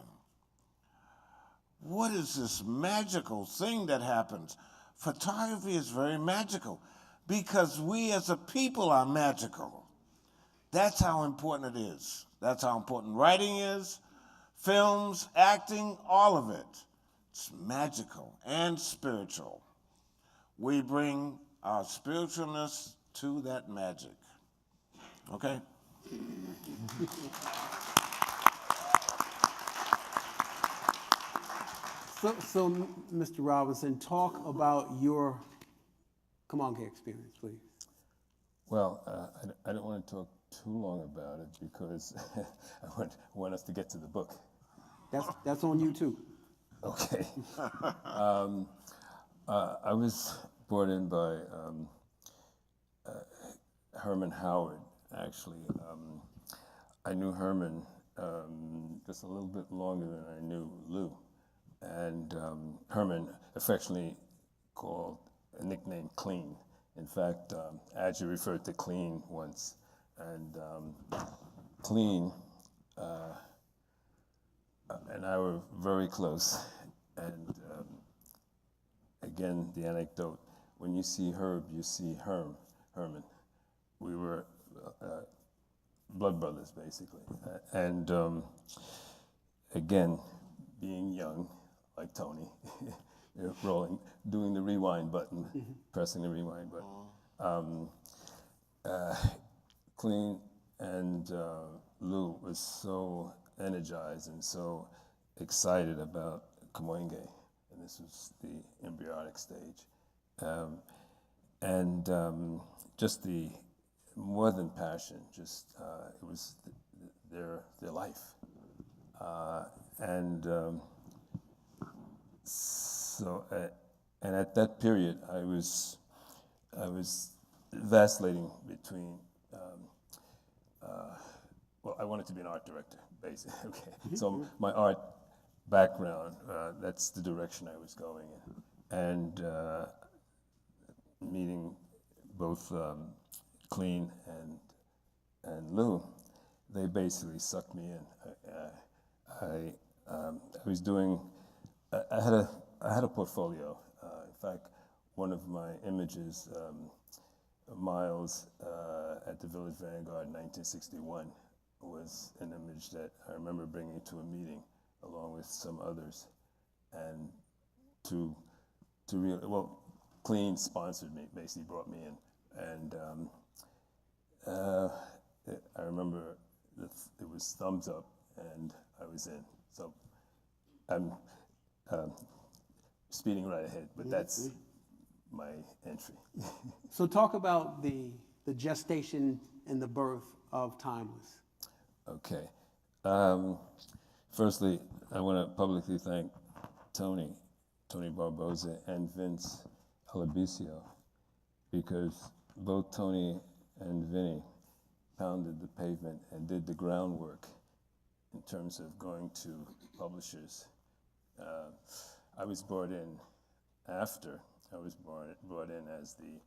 What is this magical thing that happens? Photography is very magical because we as a people are magical. That's how important it is. That's how important writing is, films, acting, all of it. It's magical and spiritual. We bring our spiritualness to that magic. Okay? So, Mr. Robinson, talk about your Kamoinge experience, please. Well, I don't want to talk too long about it because I want us to get to the book. That's on you too. Okay. I was brought in by Herman Howard, actually. I knew Herman just a little bit longer than I knew Lou. And Herman affectionately called a nickname Clean. In fact, Adger referred to Clean once. And Clean and I were very close. And again, the anecdote, when you see Herb, you see Herman. We were blood brothers, basically. And again, being young, like Tony, rolling, doing the rewind button, pressing the rewind button. Clean and Lou was so energized and so excited about Kamoinge, and this was the embryonic stage. Just the more than passion, just it was their life. And at that period, I was vacillating between. Well, I wanted to be an art director, basically. Okay, so my art background, that's the direction I was going in, and meeting both Clean and Lou, they basically sucked me in. I was doing. I had a portfolio. In fact, one of my images, Miles at the Village Vanguard in 1961, was an image that I remember bringing to a meeting along with some others, and to really, well, Clean sponsored me, basically brought me in, and I remember it was thumbs up, and I was in. So I'm speeding right ahead, but that's my entry. So talk about the gestation and the birth of Timeless. Okay. Firstly, I want to publicly thank Tony Barboza, and Vince Alabicio, because both Tony and Vinny pounded the pavement and did the groundwork in terms of going to publishers. I was brought in after. I was brought in as the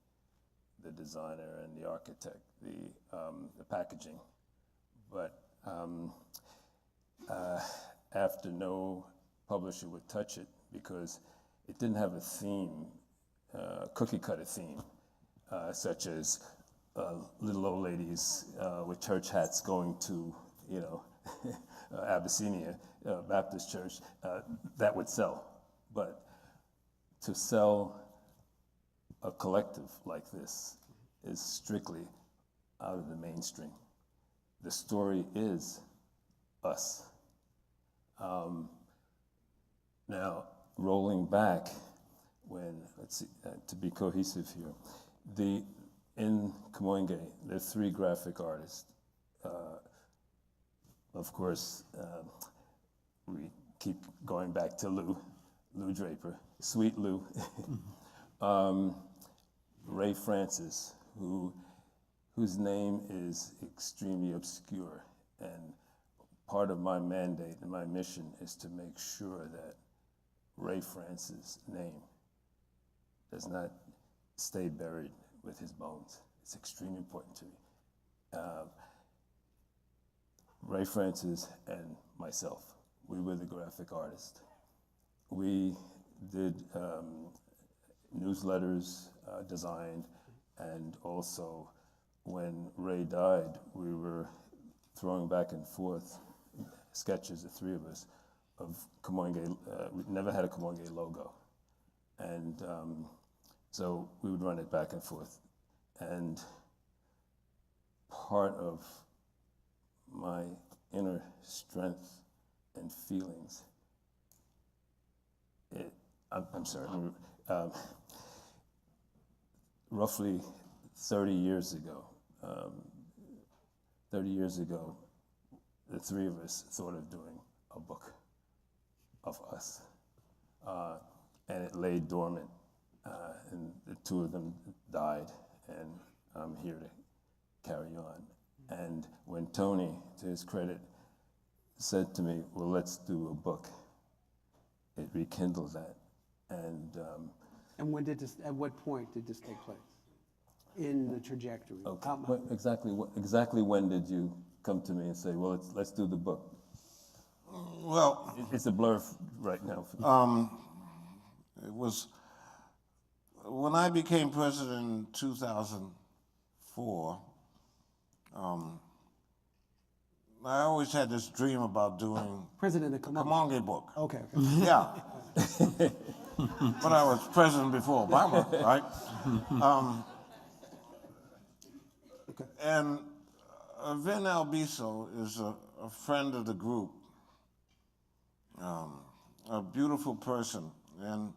designer and the architect, the packaging. But after, no publisher would touch it because it didn't have a theme, cookie cutter theme, such as little old ladies with church hats going to, Abyssinia Baptist Church. That would sell. But to sell a collective like this is strictly out of the mainstream. The story is us. Now, rolling back, when, let's see, to be cohesive here, in Kamoinge, there are 3 graphic artists. Of course, we keep going back to Lou Draper, sweet Lou. Ray Francis, whose name is extremely obscure, and part of my mandate and my mission is to make sure that Ray Francis' name does not stay buried with his bones. It's extremely important to me. Ray Francis and myself, we were the graphic artists. We did newsletters, designed, and also when Ray died, we were throwing back and forth sketches, the 3 of us, of Kamoinge. We never had a Kamoinge logo. And so we would run it back and forth. And part of my inner strength and feelings, I'm sorry, roughly 30 years ago, the 3 of us thought of doing a book of us. And it lay dormant, and the 2 of them died, and I'm here to carry on. And when Tony, to his credit, said to me, well, let's do a book, it rekindled that. And when did this, at what point did this take place in the trajectory? Okay. Exactly when did you come to me and say, well, let's do the book? Well, it's a blur right now. It was when I became president in 2004. I always had this dream about doing President of Kamoinge. Kamoinge book. Okay. Yeah. But I was president before Obama, right? And Vin Albiso is a friend of the group, a beautiful person. And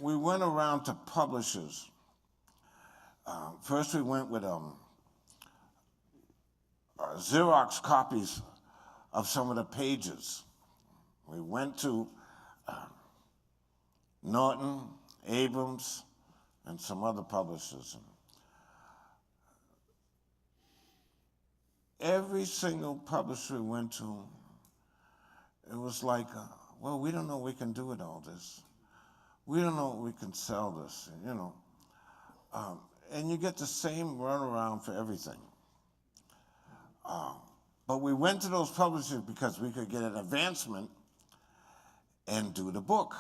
we went around to publishers. First we went with Xerox copies of some of the pages. We went to Norton, Abrams, and some other publishers. Every single publisher we went to, it was like, well, we don't know what we can do with all this. We don't know what we can sell this, you know. And you get the same runaround for everything. But we went to those publishers because we could get an advancement and do the book.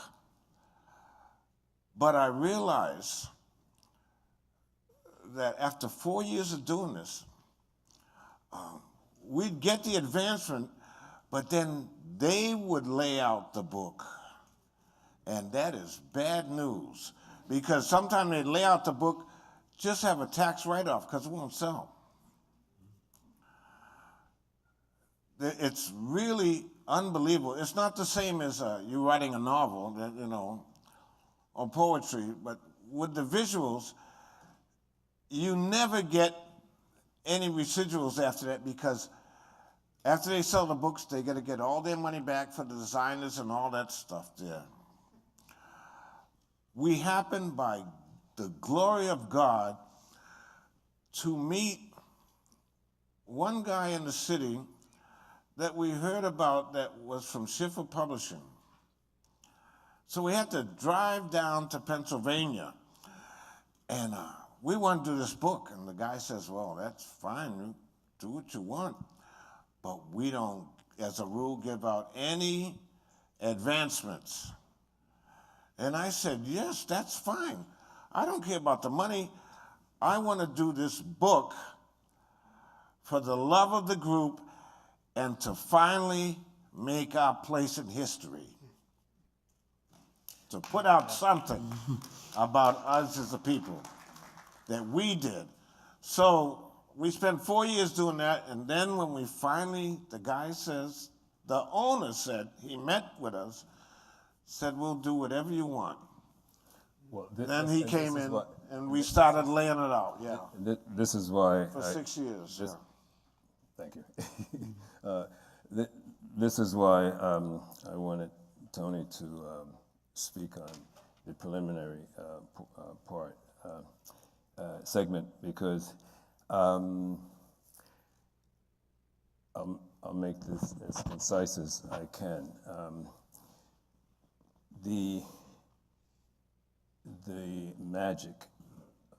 But I realized that after 4 years of doing this, we'd get the advancement, but then they would lay out the book. And that is bad news, because sometimes they lay out the book, just have a tax write-off because it won't sell. It's really unbelievable. It's not the same as you writing a novel, you know, or poetry, but with the visuals, you never get any residuals after that, because after they sell the books, they got to get all their money back for the designers and all that stuff there. We happened, by the glory of God, to meet one guy in the city that we heard about that was from Schiffer Publishing. So we had to drive down to Pennsylvania, and we want to do this book. And the guy says, well, that's fine, you do what you want, but we don't, as a rule, give out any advancements. And I said, yes, that's fine. I don't care about the money. I want to do this book for the love of the group and to finally make our place in history. To put out something about us as a people that we did. So we spent 4 years doing that, and then when we finally, the guy says, the owner said, he met with us, said, we'll do whatever you want. Well, then he came in, and we started laying it out, yeah. This is why. For 6 years, yeah. Thank you. This is why I wanted Tony to speak on the preliminary segment, because I'll make this as concise as I can. The magic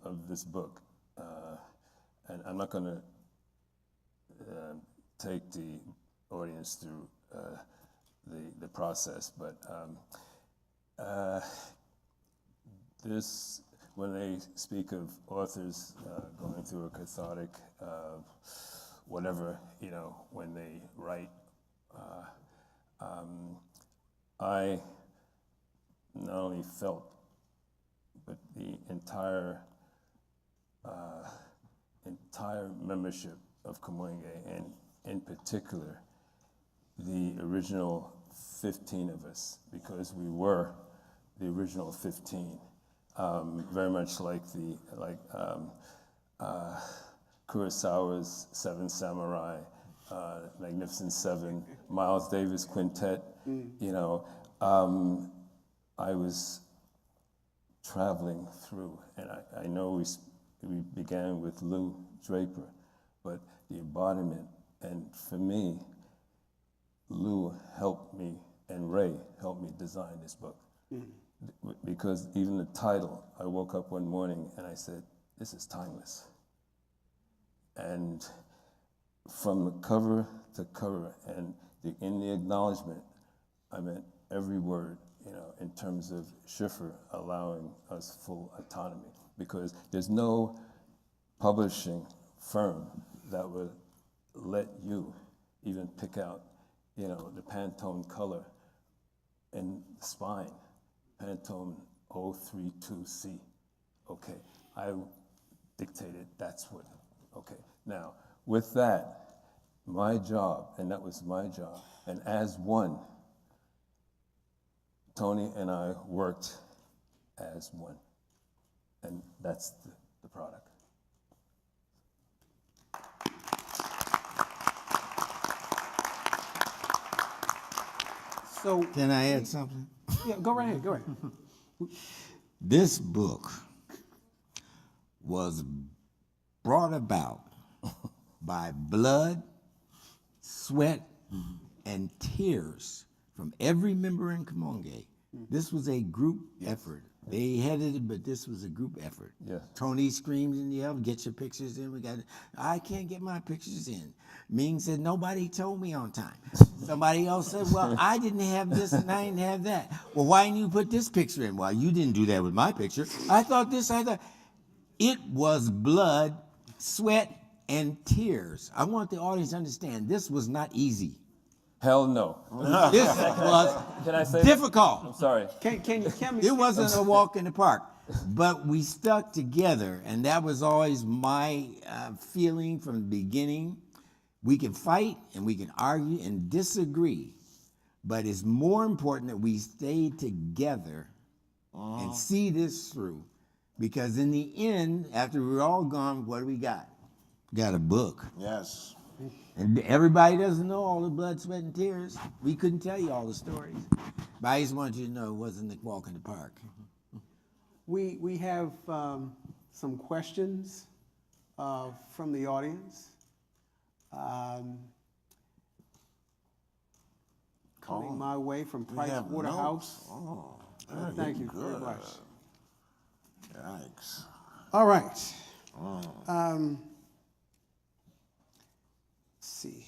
of this book, and I'm not going to take the audience through the process, but this, when they speak of authors going through a cathartic, whatever, you know, when they write, I not only felt, but the entire membership of Kamoinge, and in particular, the original 15 of us, because we were the original 15, very much like Kurosawa's Seven Samurai, Magnificent Seven, Miles Davis Quintet, you know, I was traveling through, and I know we began with Lou Draper, but the embodiment, and for me, Lou helped me, and Ray helped me design this book. Because even the title, I woke up one morning and I said, this is timeless. And from the cover to cover, and in the acknowledgement, I meant every word, you know, in terms of Schiffer allowing us full autonomy, because there's no publishing firm that would let you even pick out, you know, the Pantone color in the spine, Pantone 032C. Okay, I dictated that's what, okay. Now, with that, my job, and that was my job, and as one, Tony and I worked as one, and that's the product. So can I add something? Yeah, go right ahead, go ahead. This book was brought about by blood, sweat, and tears from every member in Kamoinge. This was a group effort. They headed it, but this was a group effort. Yes. Tony screamed and yelled, "Get your pictures in." We got it. I can't get my pictures in. Ming said, "Nobody told me on time." Somebody else said, "Well, I didn't have this and I didn't have that." "Well, why didn't you put this picture in?" "Well, you didn't do that with my picture. I thought this, I thought." It was blood, sweat, and tears. I want the audience to understand this was not easy. Hell no. This was Can I say difficult. I'm sorry. It wasn't a walk in the park, but we stuck together, and that was always my feeling from the beginning. We can fight and we can argue and disagree, but it's more important that we stay together and see this through, because in the end, after we're all gone, what do we got? We got a book. Yes. And everybody doesn't know all the blood, sweat, and tears. We couldn't tell you all the stories. But I just wanted you to know it wasn't a walk in the park. We have some questions from the audience. Coming my way from Price Waterhouse. Oh, thank you very much. Yikes. All right. Let's see.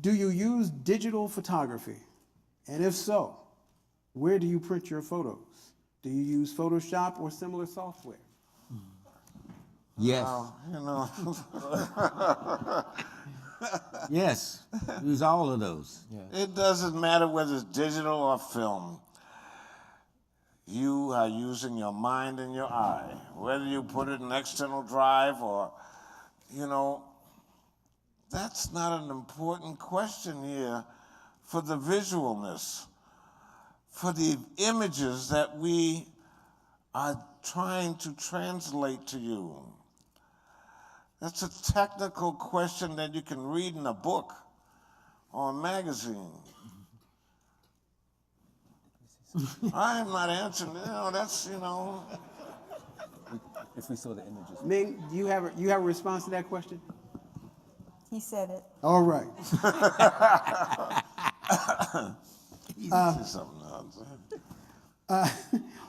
Do you use digital photography? And if so, where do you print your photos? Do you use Photoshop or similar software? Yes. You know. Yes. Use all of those. Yeah. It doesn't matter whether it's digital or film. You are using your mind and your eye. Whether you put it in external drive or, you know, that's not an important question here for the visualness, for the images that we are trying to translate to you. That's a technical question that you can read in a book or a magazine. I am not answering, you know, that's, you know. If we saw the images. Ming, do you have a response to that question? He said it. All right.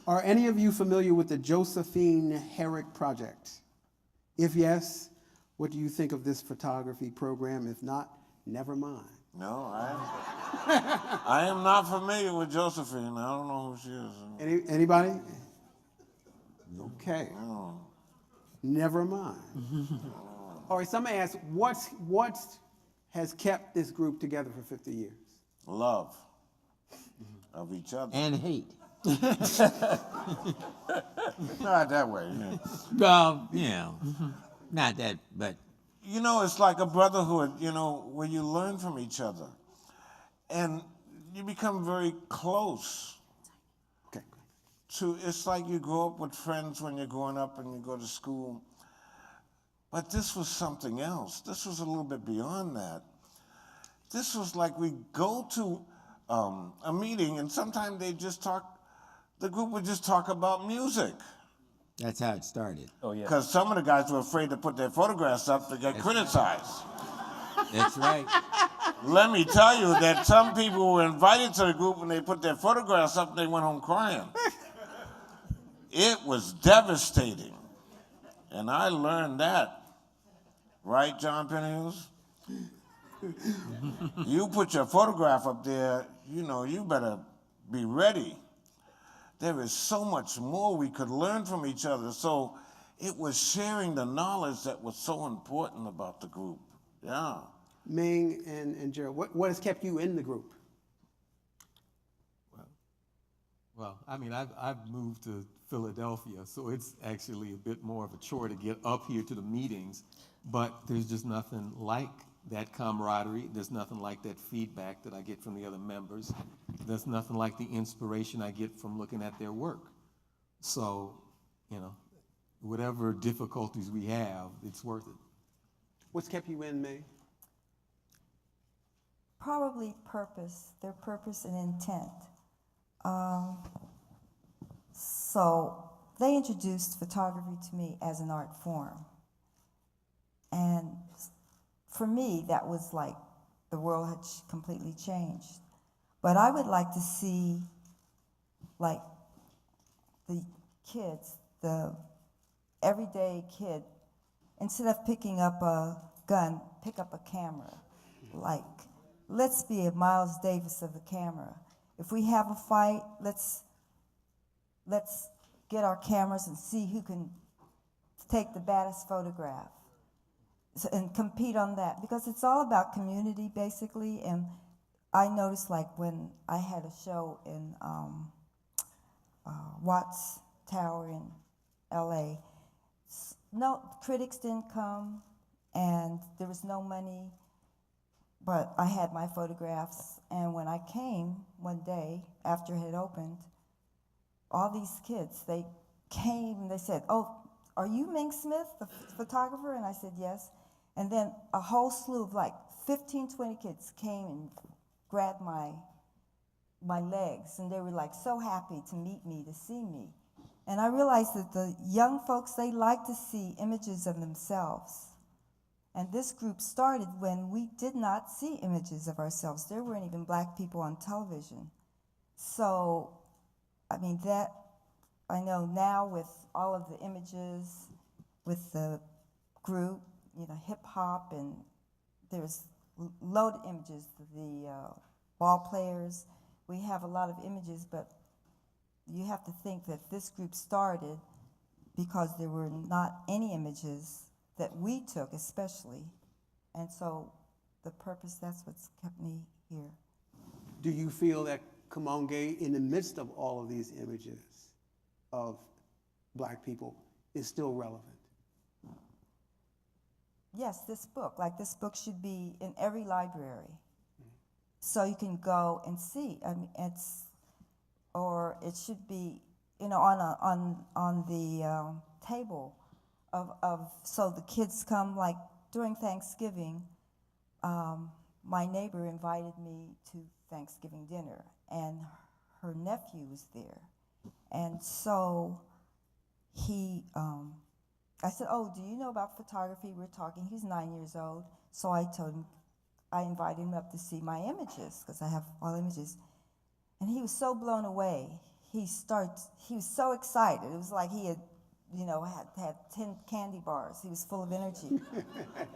Are any of you familiar with the Josephine Herrick Project? If yes, what do you think of this photography program? If not, never mind. No, I am not familiar with Josephine. I don't know who she is. Anybody? Okay. No. Never mind. All right, somebody asked, what has kept this group together for 50 years? Love of each other. And hate. Not that way. Well, you know, not that, but. You know, it's like a brotherhood, you know, where you learn from each other. And you become very close. Okay. It's like you grow up with friends when you're growing up and you go to school. But this was something else. This was a little bit beyond that. This was like we go to a meeting and sometimes the group would just talk about music. That's how it started. Oh, yeah. Because some of the guys were afraid to put their photographs up to get criticized. That's right. Let me tell you that some people were invited to the group and they put their photographs up and they went home crying. It was devastating. And I learned that. Right, John Penhills? You put your photograph up there, you know, you better be ready. There is so much more we could learn from each other. So it was sharing the knowledge that was so important about the group. Yeah. Ming and Gerald, what has kept you in the group? Well, I mean, I've moved to Philadelphia, so it's actually a bit more of a chore to get up here to the meetings, but there's just nothing like that camaraderie. There's nothing like that feedback that I get from the other members. There's nothing like the inspiration I get from looking at their work. So, you know, whatever difficulties we have, it's worth it. What's kept you in, May? Probably purpose, their purpose and intent. So they introduced photography to me as an art form. And for me, that was like the world had completely changed. But I would like to see, like, the kids, the everyday kid, instead of picking up a gun, pick up a camera. Like, let's be a Miles Davis of the camera. If we have a fight, let's get our cameras and see who can take the baddest photograph and compete on that, because it's all about community basically. And I noticed, like, when I had a show in Watts Tower in LA, no critics didn't come and there was no money, but I had my photographs. And when I came one day after it had opened, all these kids, they came and they said, "Oh, are you Ming Smith, the photographer?" And I said, "Yes." And then a whole slew of like 15, 20 kids came and grabbed my legs, and they were like so happy to meet me, to see me. And I realized that the young folks, they like to see images of themselves. And this group started when we did not see images of ourselves. There weren't even black people on television. So, I mean, that, I know now with all of the images, with the group, you know, hip hop, and there's loaded images, the ball players. We have a lot of images, but you have to think that this group started because there were not any images that we took especially. And so the purpose, that's what's kept me here. Do you feel that Cmon Gay, in the midst of all of these images of black people, is still relevant? Yes, this book should be in every library. So you can go and see. I mean, or it should be, you know, on the table of so the kids come, like during Thanksgiving. My neighbor invited me to Thanksgiving dinner, and her nephew was there, and so he. I said, "Oh, do you know about photography?" We're talking. He's 9 years old, so I told him. I invited him up to see my images, because I have all images. And he was so blown away. He was so excited. It was like he had, you know, had 10 candy bars. He was full of energy.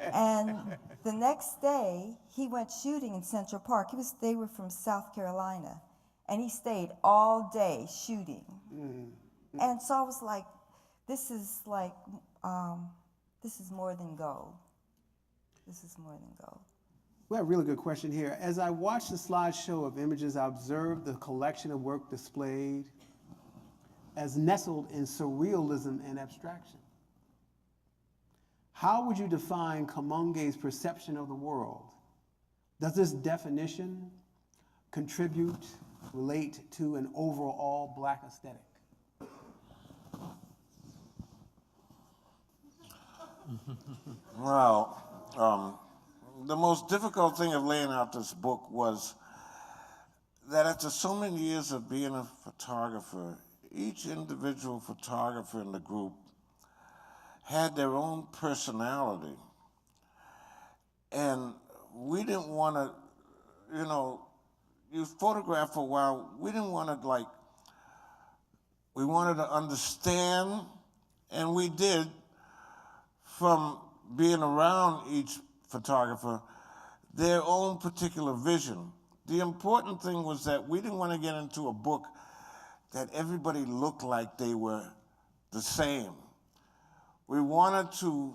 And the next day, he went shooting in Central Park. They were from South Carolina. And he stayed all day shooting. Mm-hmm. And so I was like, this is more than gold. This is more than gold. We have a really good question here. As I watched the slideshow of images, I observed the collection of work displayed as nestled in surrealism and abstraction. How would you define Cmon Gay's perception of the world? Does this definition relate to an overall black aesthetic? Well, the most difficult thing of laying out this book was that after so many years of being a photographer, each individual photographer in the group had their own personality. And we didn't want to, you know, you photograph for a while, we didn't want to we wanted to understand, and we did, from being around each photographer, their own particular vision. The important thing was that we didn't want to get into a book that everybody looked like they were the same. we wanted to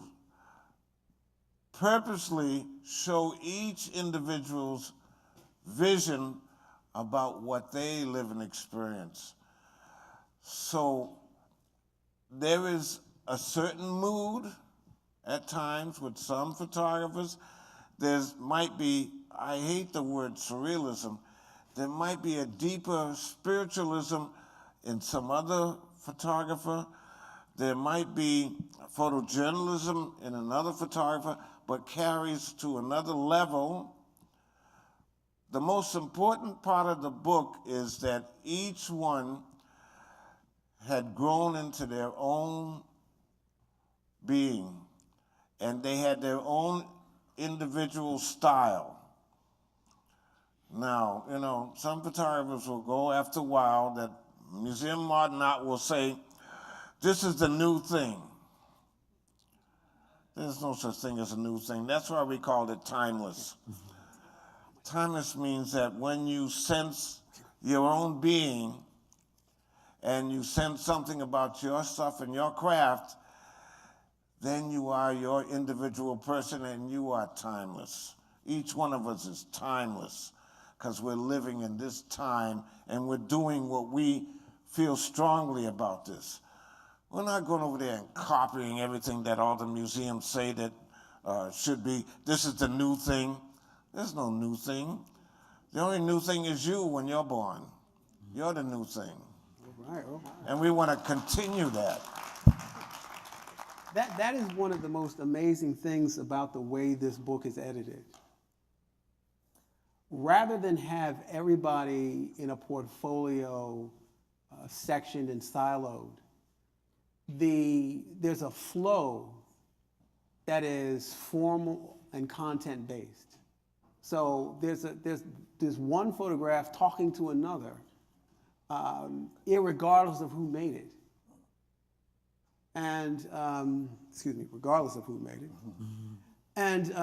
purposely show each individual's vision about what they live and experience. So there is a certain mood at times with some photographers. There might be, I hate the word surrealism, there might be a deeper spiritualism in some other photographer. There might be photojournalism in another photographer, but carries to another level. The most important part of the book is that each one had grown into their own being, and they had their own individual style. Now, you know, some photographers will go after a while, that Museum Modern Art will say, this is the new thing. There's no such thing as a new thing. That's why we call it timeless. Timeless means that when you sense your own being and you sense something about your stuff and your craft, then you are your individual person and you are timeless. Each one of us is timeless because we're living in this time and we're doing what we feel strongly about this. We're not going over there and copying everything that all the museums say that should be, this is the new thing. There's no new thing. The only new thing is you when you're born. You're the new thing. All right. And we want to continue that. That is one of the most amazing things about the way this book is edited. Rather than have everybody in a portfolio sectioned and siloed, there's a flow that is formal and content based. So there's one photograph talking to another, irregardless of who made it. And, regardless of who made it. And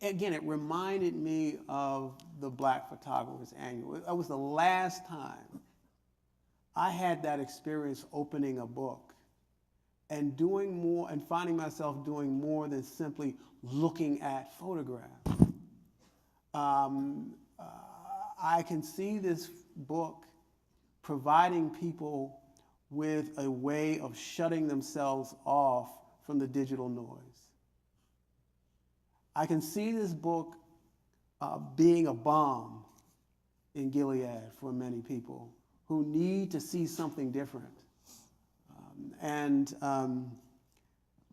again, it reminded me of the Black Photographers Annual. It was the last time I had that experience opening a book and doing more and finding myself doing more than simply looking at photographs. I can see this book providing people with a way of shutting themselves off from the digital noise. I can see this book being a balm in Gilead for many people who need to see something different.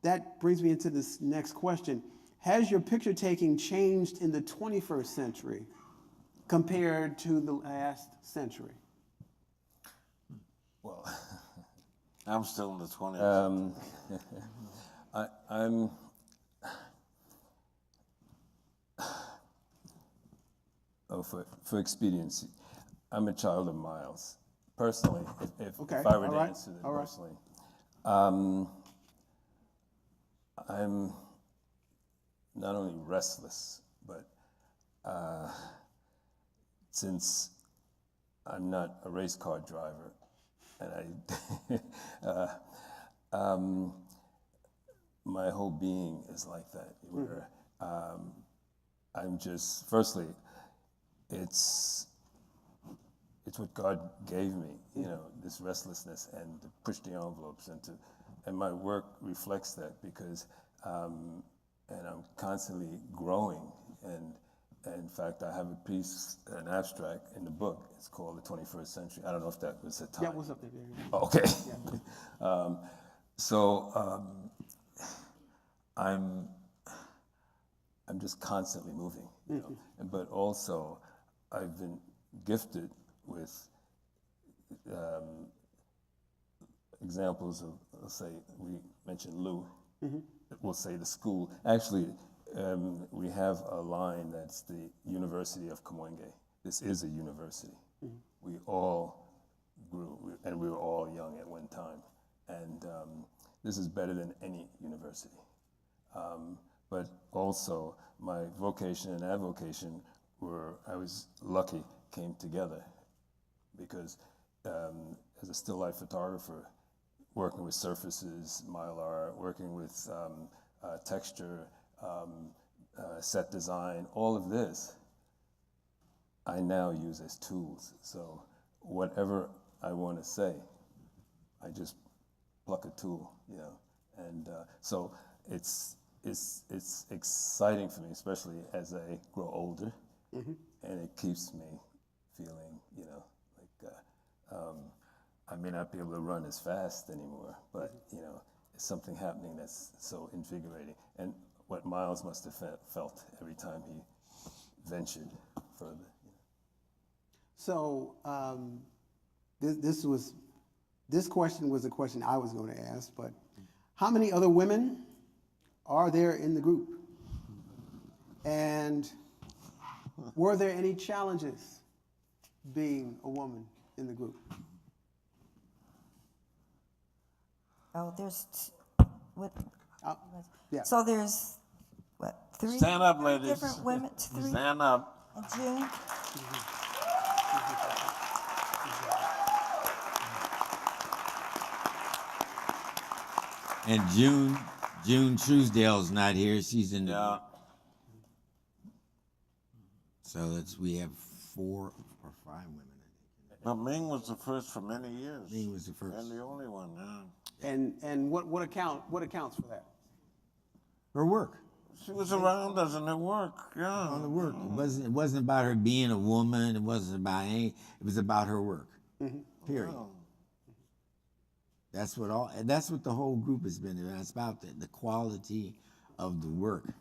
That brings me into this next question. Has your picture taking changed in the 21st century compared to the last century? Well, I'm still in the 20s. I'm for expediency, I'm a child of Miles. Personally, if I were to answer it personally, I'm not only restless, but since I'm not a race car driver, and my whole being is like that. Where I'm just, firstly, it's what God gave me, you know, this restlessness and to push the envelopes and my work reflects that because, and I'm constantly growing and in fact, I have a piece, an abstract in the book. It's called The 21st Century. I don't know if that was the time. Yeah, it was up there. Yeah. Oh, okay. Yeah. I'm just constantly moving, you know. But also, I've been gifted with examples of, let's say, we mentioned Lou. We'll say the school. Actually, we have a line that's the University of Kamoinge. This is a university. We all grew, and we were all young at one time. And this is better than any university. But also, my vocation and avocation I was lucky, came together. Because as a still life photographer, working with surfaces, mylar, working with texture, set design, all of this, I now use as tools. So whatever I want to say, I just pluck a tool, you know. And so it's exciting for me, especially as I grow older, and it keeps me feeling, you know, like I may not be able to run as fast anymore, but you know, it's something happening that's so invigorating. And what Miles must have felt every time he ventured further. You know. So this question was a question I was going to ask, but how many other women are there in the group? And were there any challenges being a woman in the group? Oh, there's yeah. So there's what, three? Stand up, ladies. Different women. Three. Stand up. And June. And June Truesdale's not here. She's in the. So we have 4 or 5 women. But Ming was the first for many years. Ming was the first. And the only one, yeah. And what accounts for that? Her work. She was around us and her work, yeah. On the work. It wasn't about her being a woman. It wasn't about it was about her work. Period. Wow. That's what the whole group has been about. It's about the quality of the work.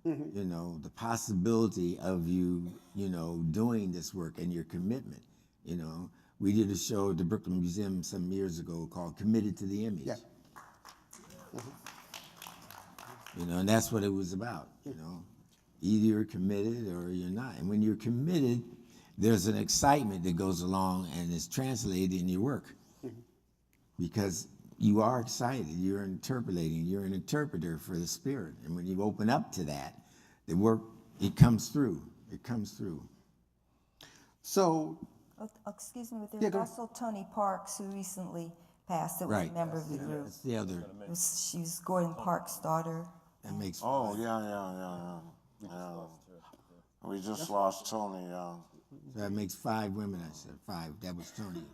You know, the possibility of you know, doing this work and your commitment. You know, we did a show at the Brooklyn Museum some years ago called Committed to the Image. Yeah. You know, and that's what it was about, you know. Either you're committed or you're not. And when you're committed, there's an excitement that goes along and is translated in your work. Because you are excited, you're interpolating, you're an interpreter for the spirit. And when you open up to that, the work, it comes through. It comes through. So, excuse me, but there's also Tony Parks, who recently passed, that was a member of the group. That's the other. She was Gordon Parks' daughter. That makes. Oh, yeah. We just lost Tony, yeah. So that makes 5 women, I said. 5. That was Tony.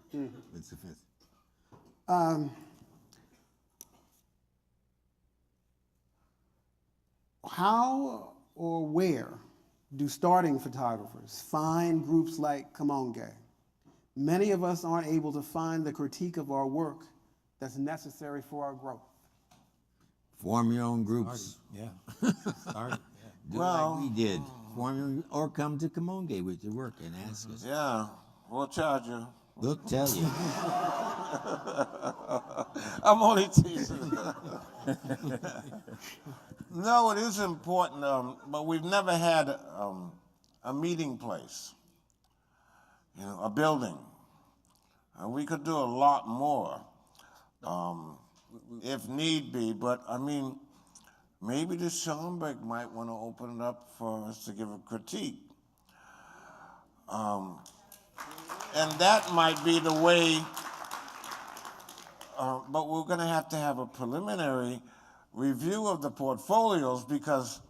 It's the 5th. How or where do starting photographers find groups like Cmon Gay? Many of us aren't able to find the critique of our work that's necessary for our growth. Form your own groups. Yeah. Start. Do like we did. Form your, or come to Kamoinge with your work and ask us. Yeah, we'll charge you. We'll tell you. I'm only teasing. No, it is important, but we've never had a meeting place, you know, a building. We could do a lot more if need be, but I mean, maybe the Schomburg might want to open it up for us to give a critique. And that might be the way, but we're going to have a preliminary review of the portfolios because,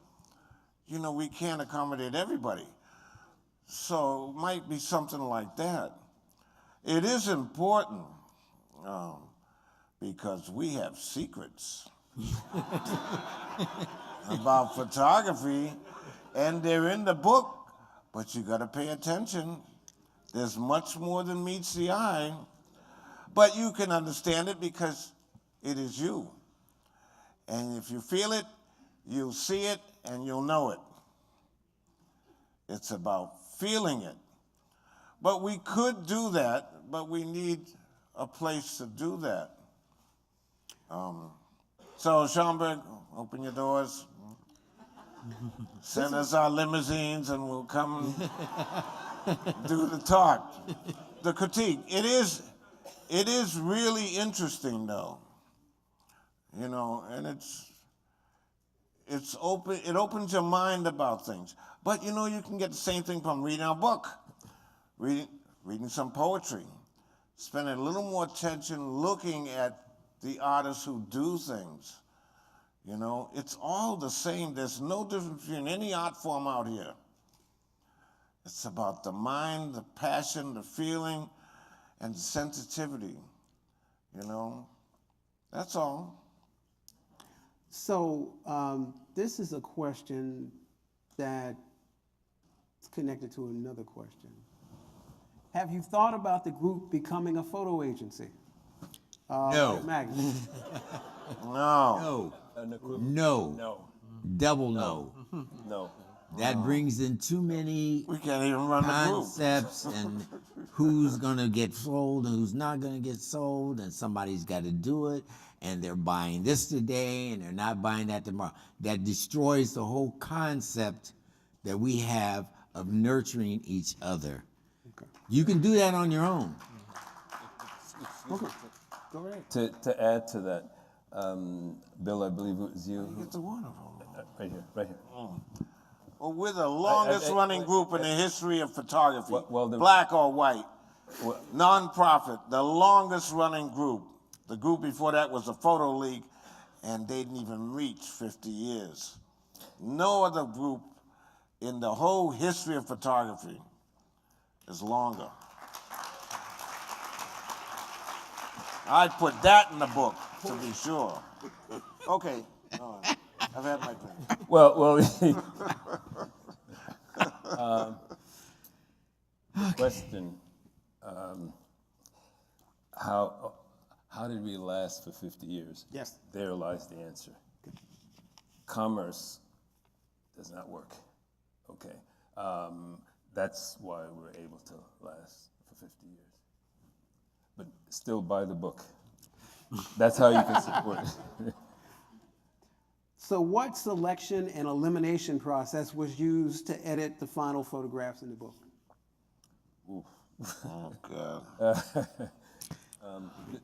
you know, we can't accommodate everybody. So it might be something like that. It is important because we have secrets about photography, and they're in the book, but you got to pay attention. There's much more than meets the eye, but you can understand it because it is you. And if you feel it, you'll see it and you'll know it. It's about feeling it. But we could do that, but we need a place to do that. So Schomburg, open your doors. Send us our limousines and we'll come do the talk, the critique. It is really interesting though, you know, and it opens your mind about things. But you know, you can get the same thing from reading a book, reading some poetry, spending a little more attention looking at the artists who do things. You know, it's all the same. There's no difference between any art form out here. It's about the mind, the passion, the feeling, and the sensitivity, you know? That's all. So this is a question that's connected to another question. Have you thought about the group becoming a photo agency? No. Magazine? No. No. Double no. No. That brings in too many we can't even run concepts and who's gonna get sold and who's not gonna get sold, and somebody's got to do it, and they're buying this today and they're not buying that tomorrow. That destroys the whole concept that we have of nurturing each other. Okay. You can do that on your own. Okay. Go ahead. To add to that, Bill, I believe it was you. Get the one of them. Right here, right here. Well, we're the longest running group in the history of photography, well, black or white, non-profit, the longest running group. The group before that was the Photo League, and they didn't even reach 50 years. No other group in the whole history of photography is longer. I'd put that in the book, to be sure. Okay, all right. I've had my drink. Well, the question, how did we last for 50 years? Yes. There lies the answer. Commerce does not work, okay? That's why we're able to last for 50 years. But still buy the book. That's how you can support it. So what selection and elimination process was used to edit the final photographs in the book? Oof. Oh, God.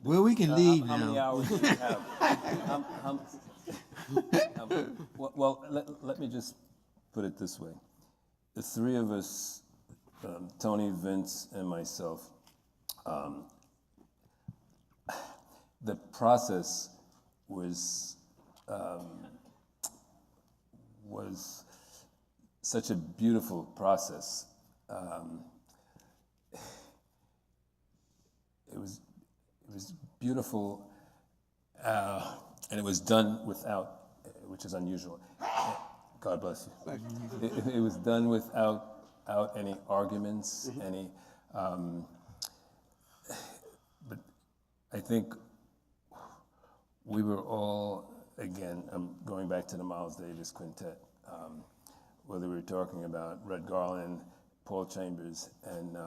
Well, we can leave how now. many hours do you have? Let me just put it this way. The three of us, Tony, Vince, and myself, the process was such a beautiful process. It was beautiful, and it was done without, which is unusual. God bless you. It was done without any arguments, any. But I think we were all, again, I'm going back to the Miles Davis Quintet, whether we were talking about Red Garland, Paul Chambers, and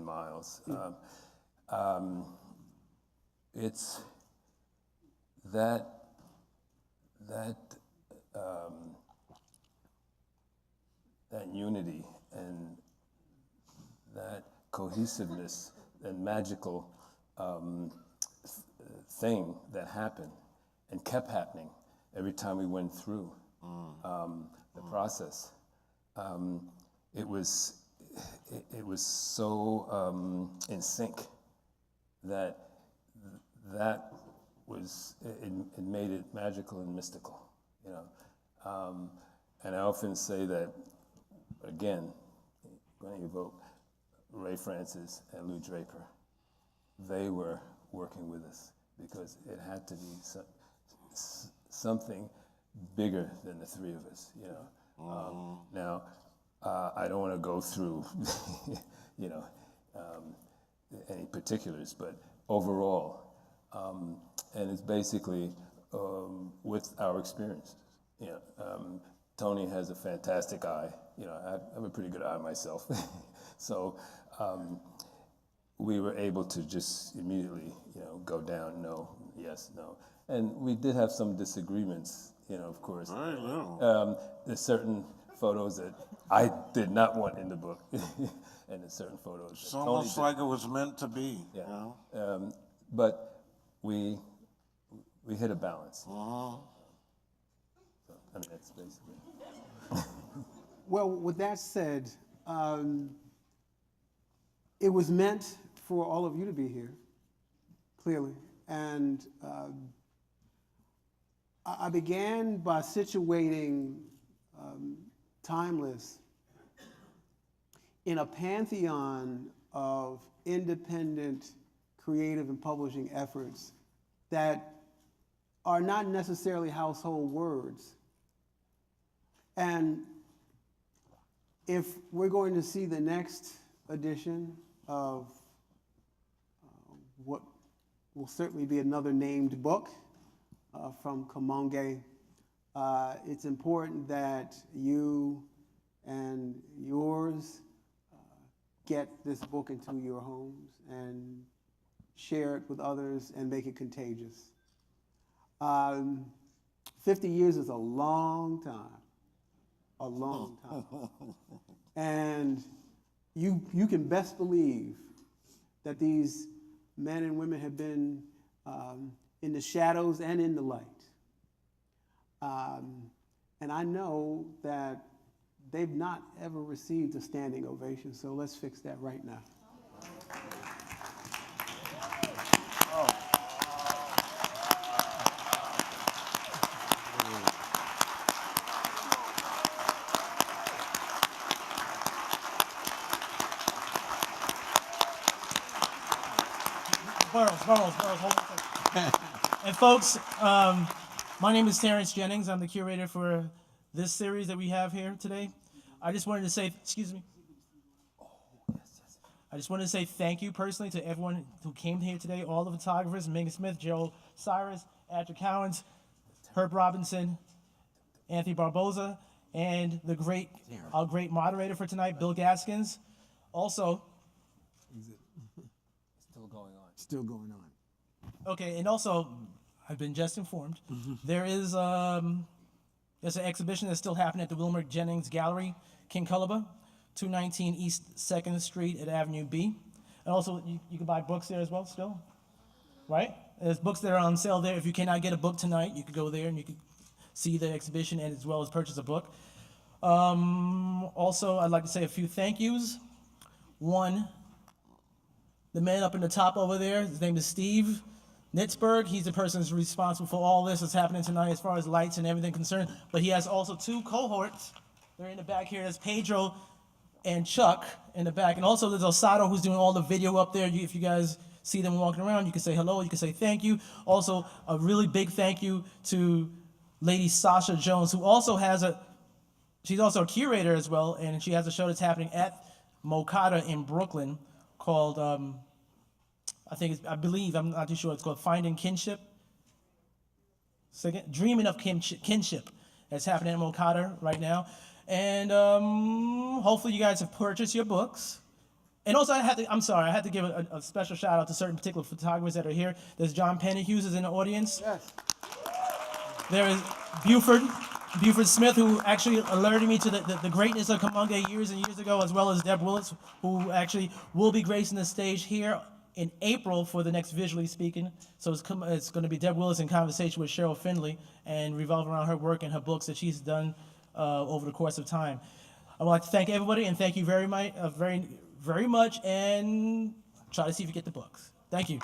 Miles. It's that unity and that cohesiveness and magical thing that happened and kept happening every time we went through the process. It was so in sync that was it made it magical and mystical, you know. And I often say that, again, I'm going to evoke Ray Francis and Lou Draper. They were working with us because it had to be something bigger than the three of us, you know. Now, I don't want to go through, you know, any particulars, but overall, and it's basically with our experiences. You know, Tony has a fantastic eye. You know, I have a pretty good eye myself, so we were able to just immediately, you know, go down, no, yes, no, and we did have some disagreements. You know, of course. Very little. There's certain photos that I did not want in the book, and there's certain photos. It's almost like it was meant to be. Yeah. You know? But we hit a balance. So, I mean, that's basically. Well, with that said, it was meant for all of you to be here, clearly, And I began by situating Timeless in a pantheon of independent creative and publishing efforts that are not necessarily household words. And if we're going to see the next edition of what will certainly be another named book from Kamoinge, it's important that you and yours get this book into your homes and share it with others and make it contagious. 50 years is a long time, a long time. And you can best believe that these men and women have been in the shadows and in the light. And I know that they've not ever received a standing ovation, so let's fix that right now. Burroughs, hold on a second. And folks, my name is Terrence Jennings. I'm the curator for this series that we have here today. I just wanted to say, excuse me. I just wanted to say thank you personally to everyone who came here today, all the photographers, Ming Smith, Gerald Cyrus, Adger Cowans, Herb Robinson, Anthony Barboza, and our great moderator for tonight, Bill Gaskins. Also, Still going on. Okay, and also, I've been just informed, there's an exhibition that's still happening at the Wilmer Jennings Gallery, King Culliba, 219 East 2nd Street at Avenue B. And also, you can buy books there as well still, right? There's books that are on sale there. If you cannot get a book tonight, you could go there and you could see the exhibition and as well as purchase a book. Also, I'd like to say a few thank yous. One, the man up in the top over there, his name is Steve Nitzberg. He's the person who's responsible for all this that's happening tonight as far as lights and everything concerned. But he has also two cohorts. They're in the back here. There's Pedro and Chuck in the back. And also there's Osado who's doing all the video up there. If you guys see them walking around, you can say hello, you can say thank you. Also, a really big thank you to Lady Sasha Jones, who also she's also a curator as well, and she has a show that's happening at Mokata in Brooklyn called, I believe, I'm not too sure, it's called Finding Kinship. Dreaming of Kinship. That's happening at Mokata right now. And hopefully you guys have purchased your books. And also I had to give a special shout out to certain particular photographers that are here. There's John Pennyhughes is in the audience. Yes. There is Buford Smith, who actually alerted me to the greatness of Kamoinge years and years ago, as well as Deb Willis, who actually will be gracing the stage here in April for the next Visually Speaking. So it's going to be Deb Willis in conversation with Cheryl Findley and revolve around her work and her books that she's done over the course of time. I would like to thank everybody and thank you very much, and try to see if you get the books. Thank you.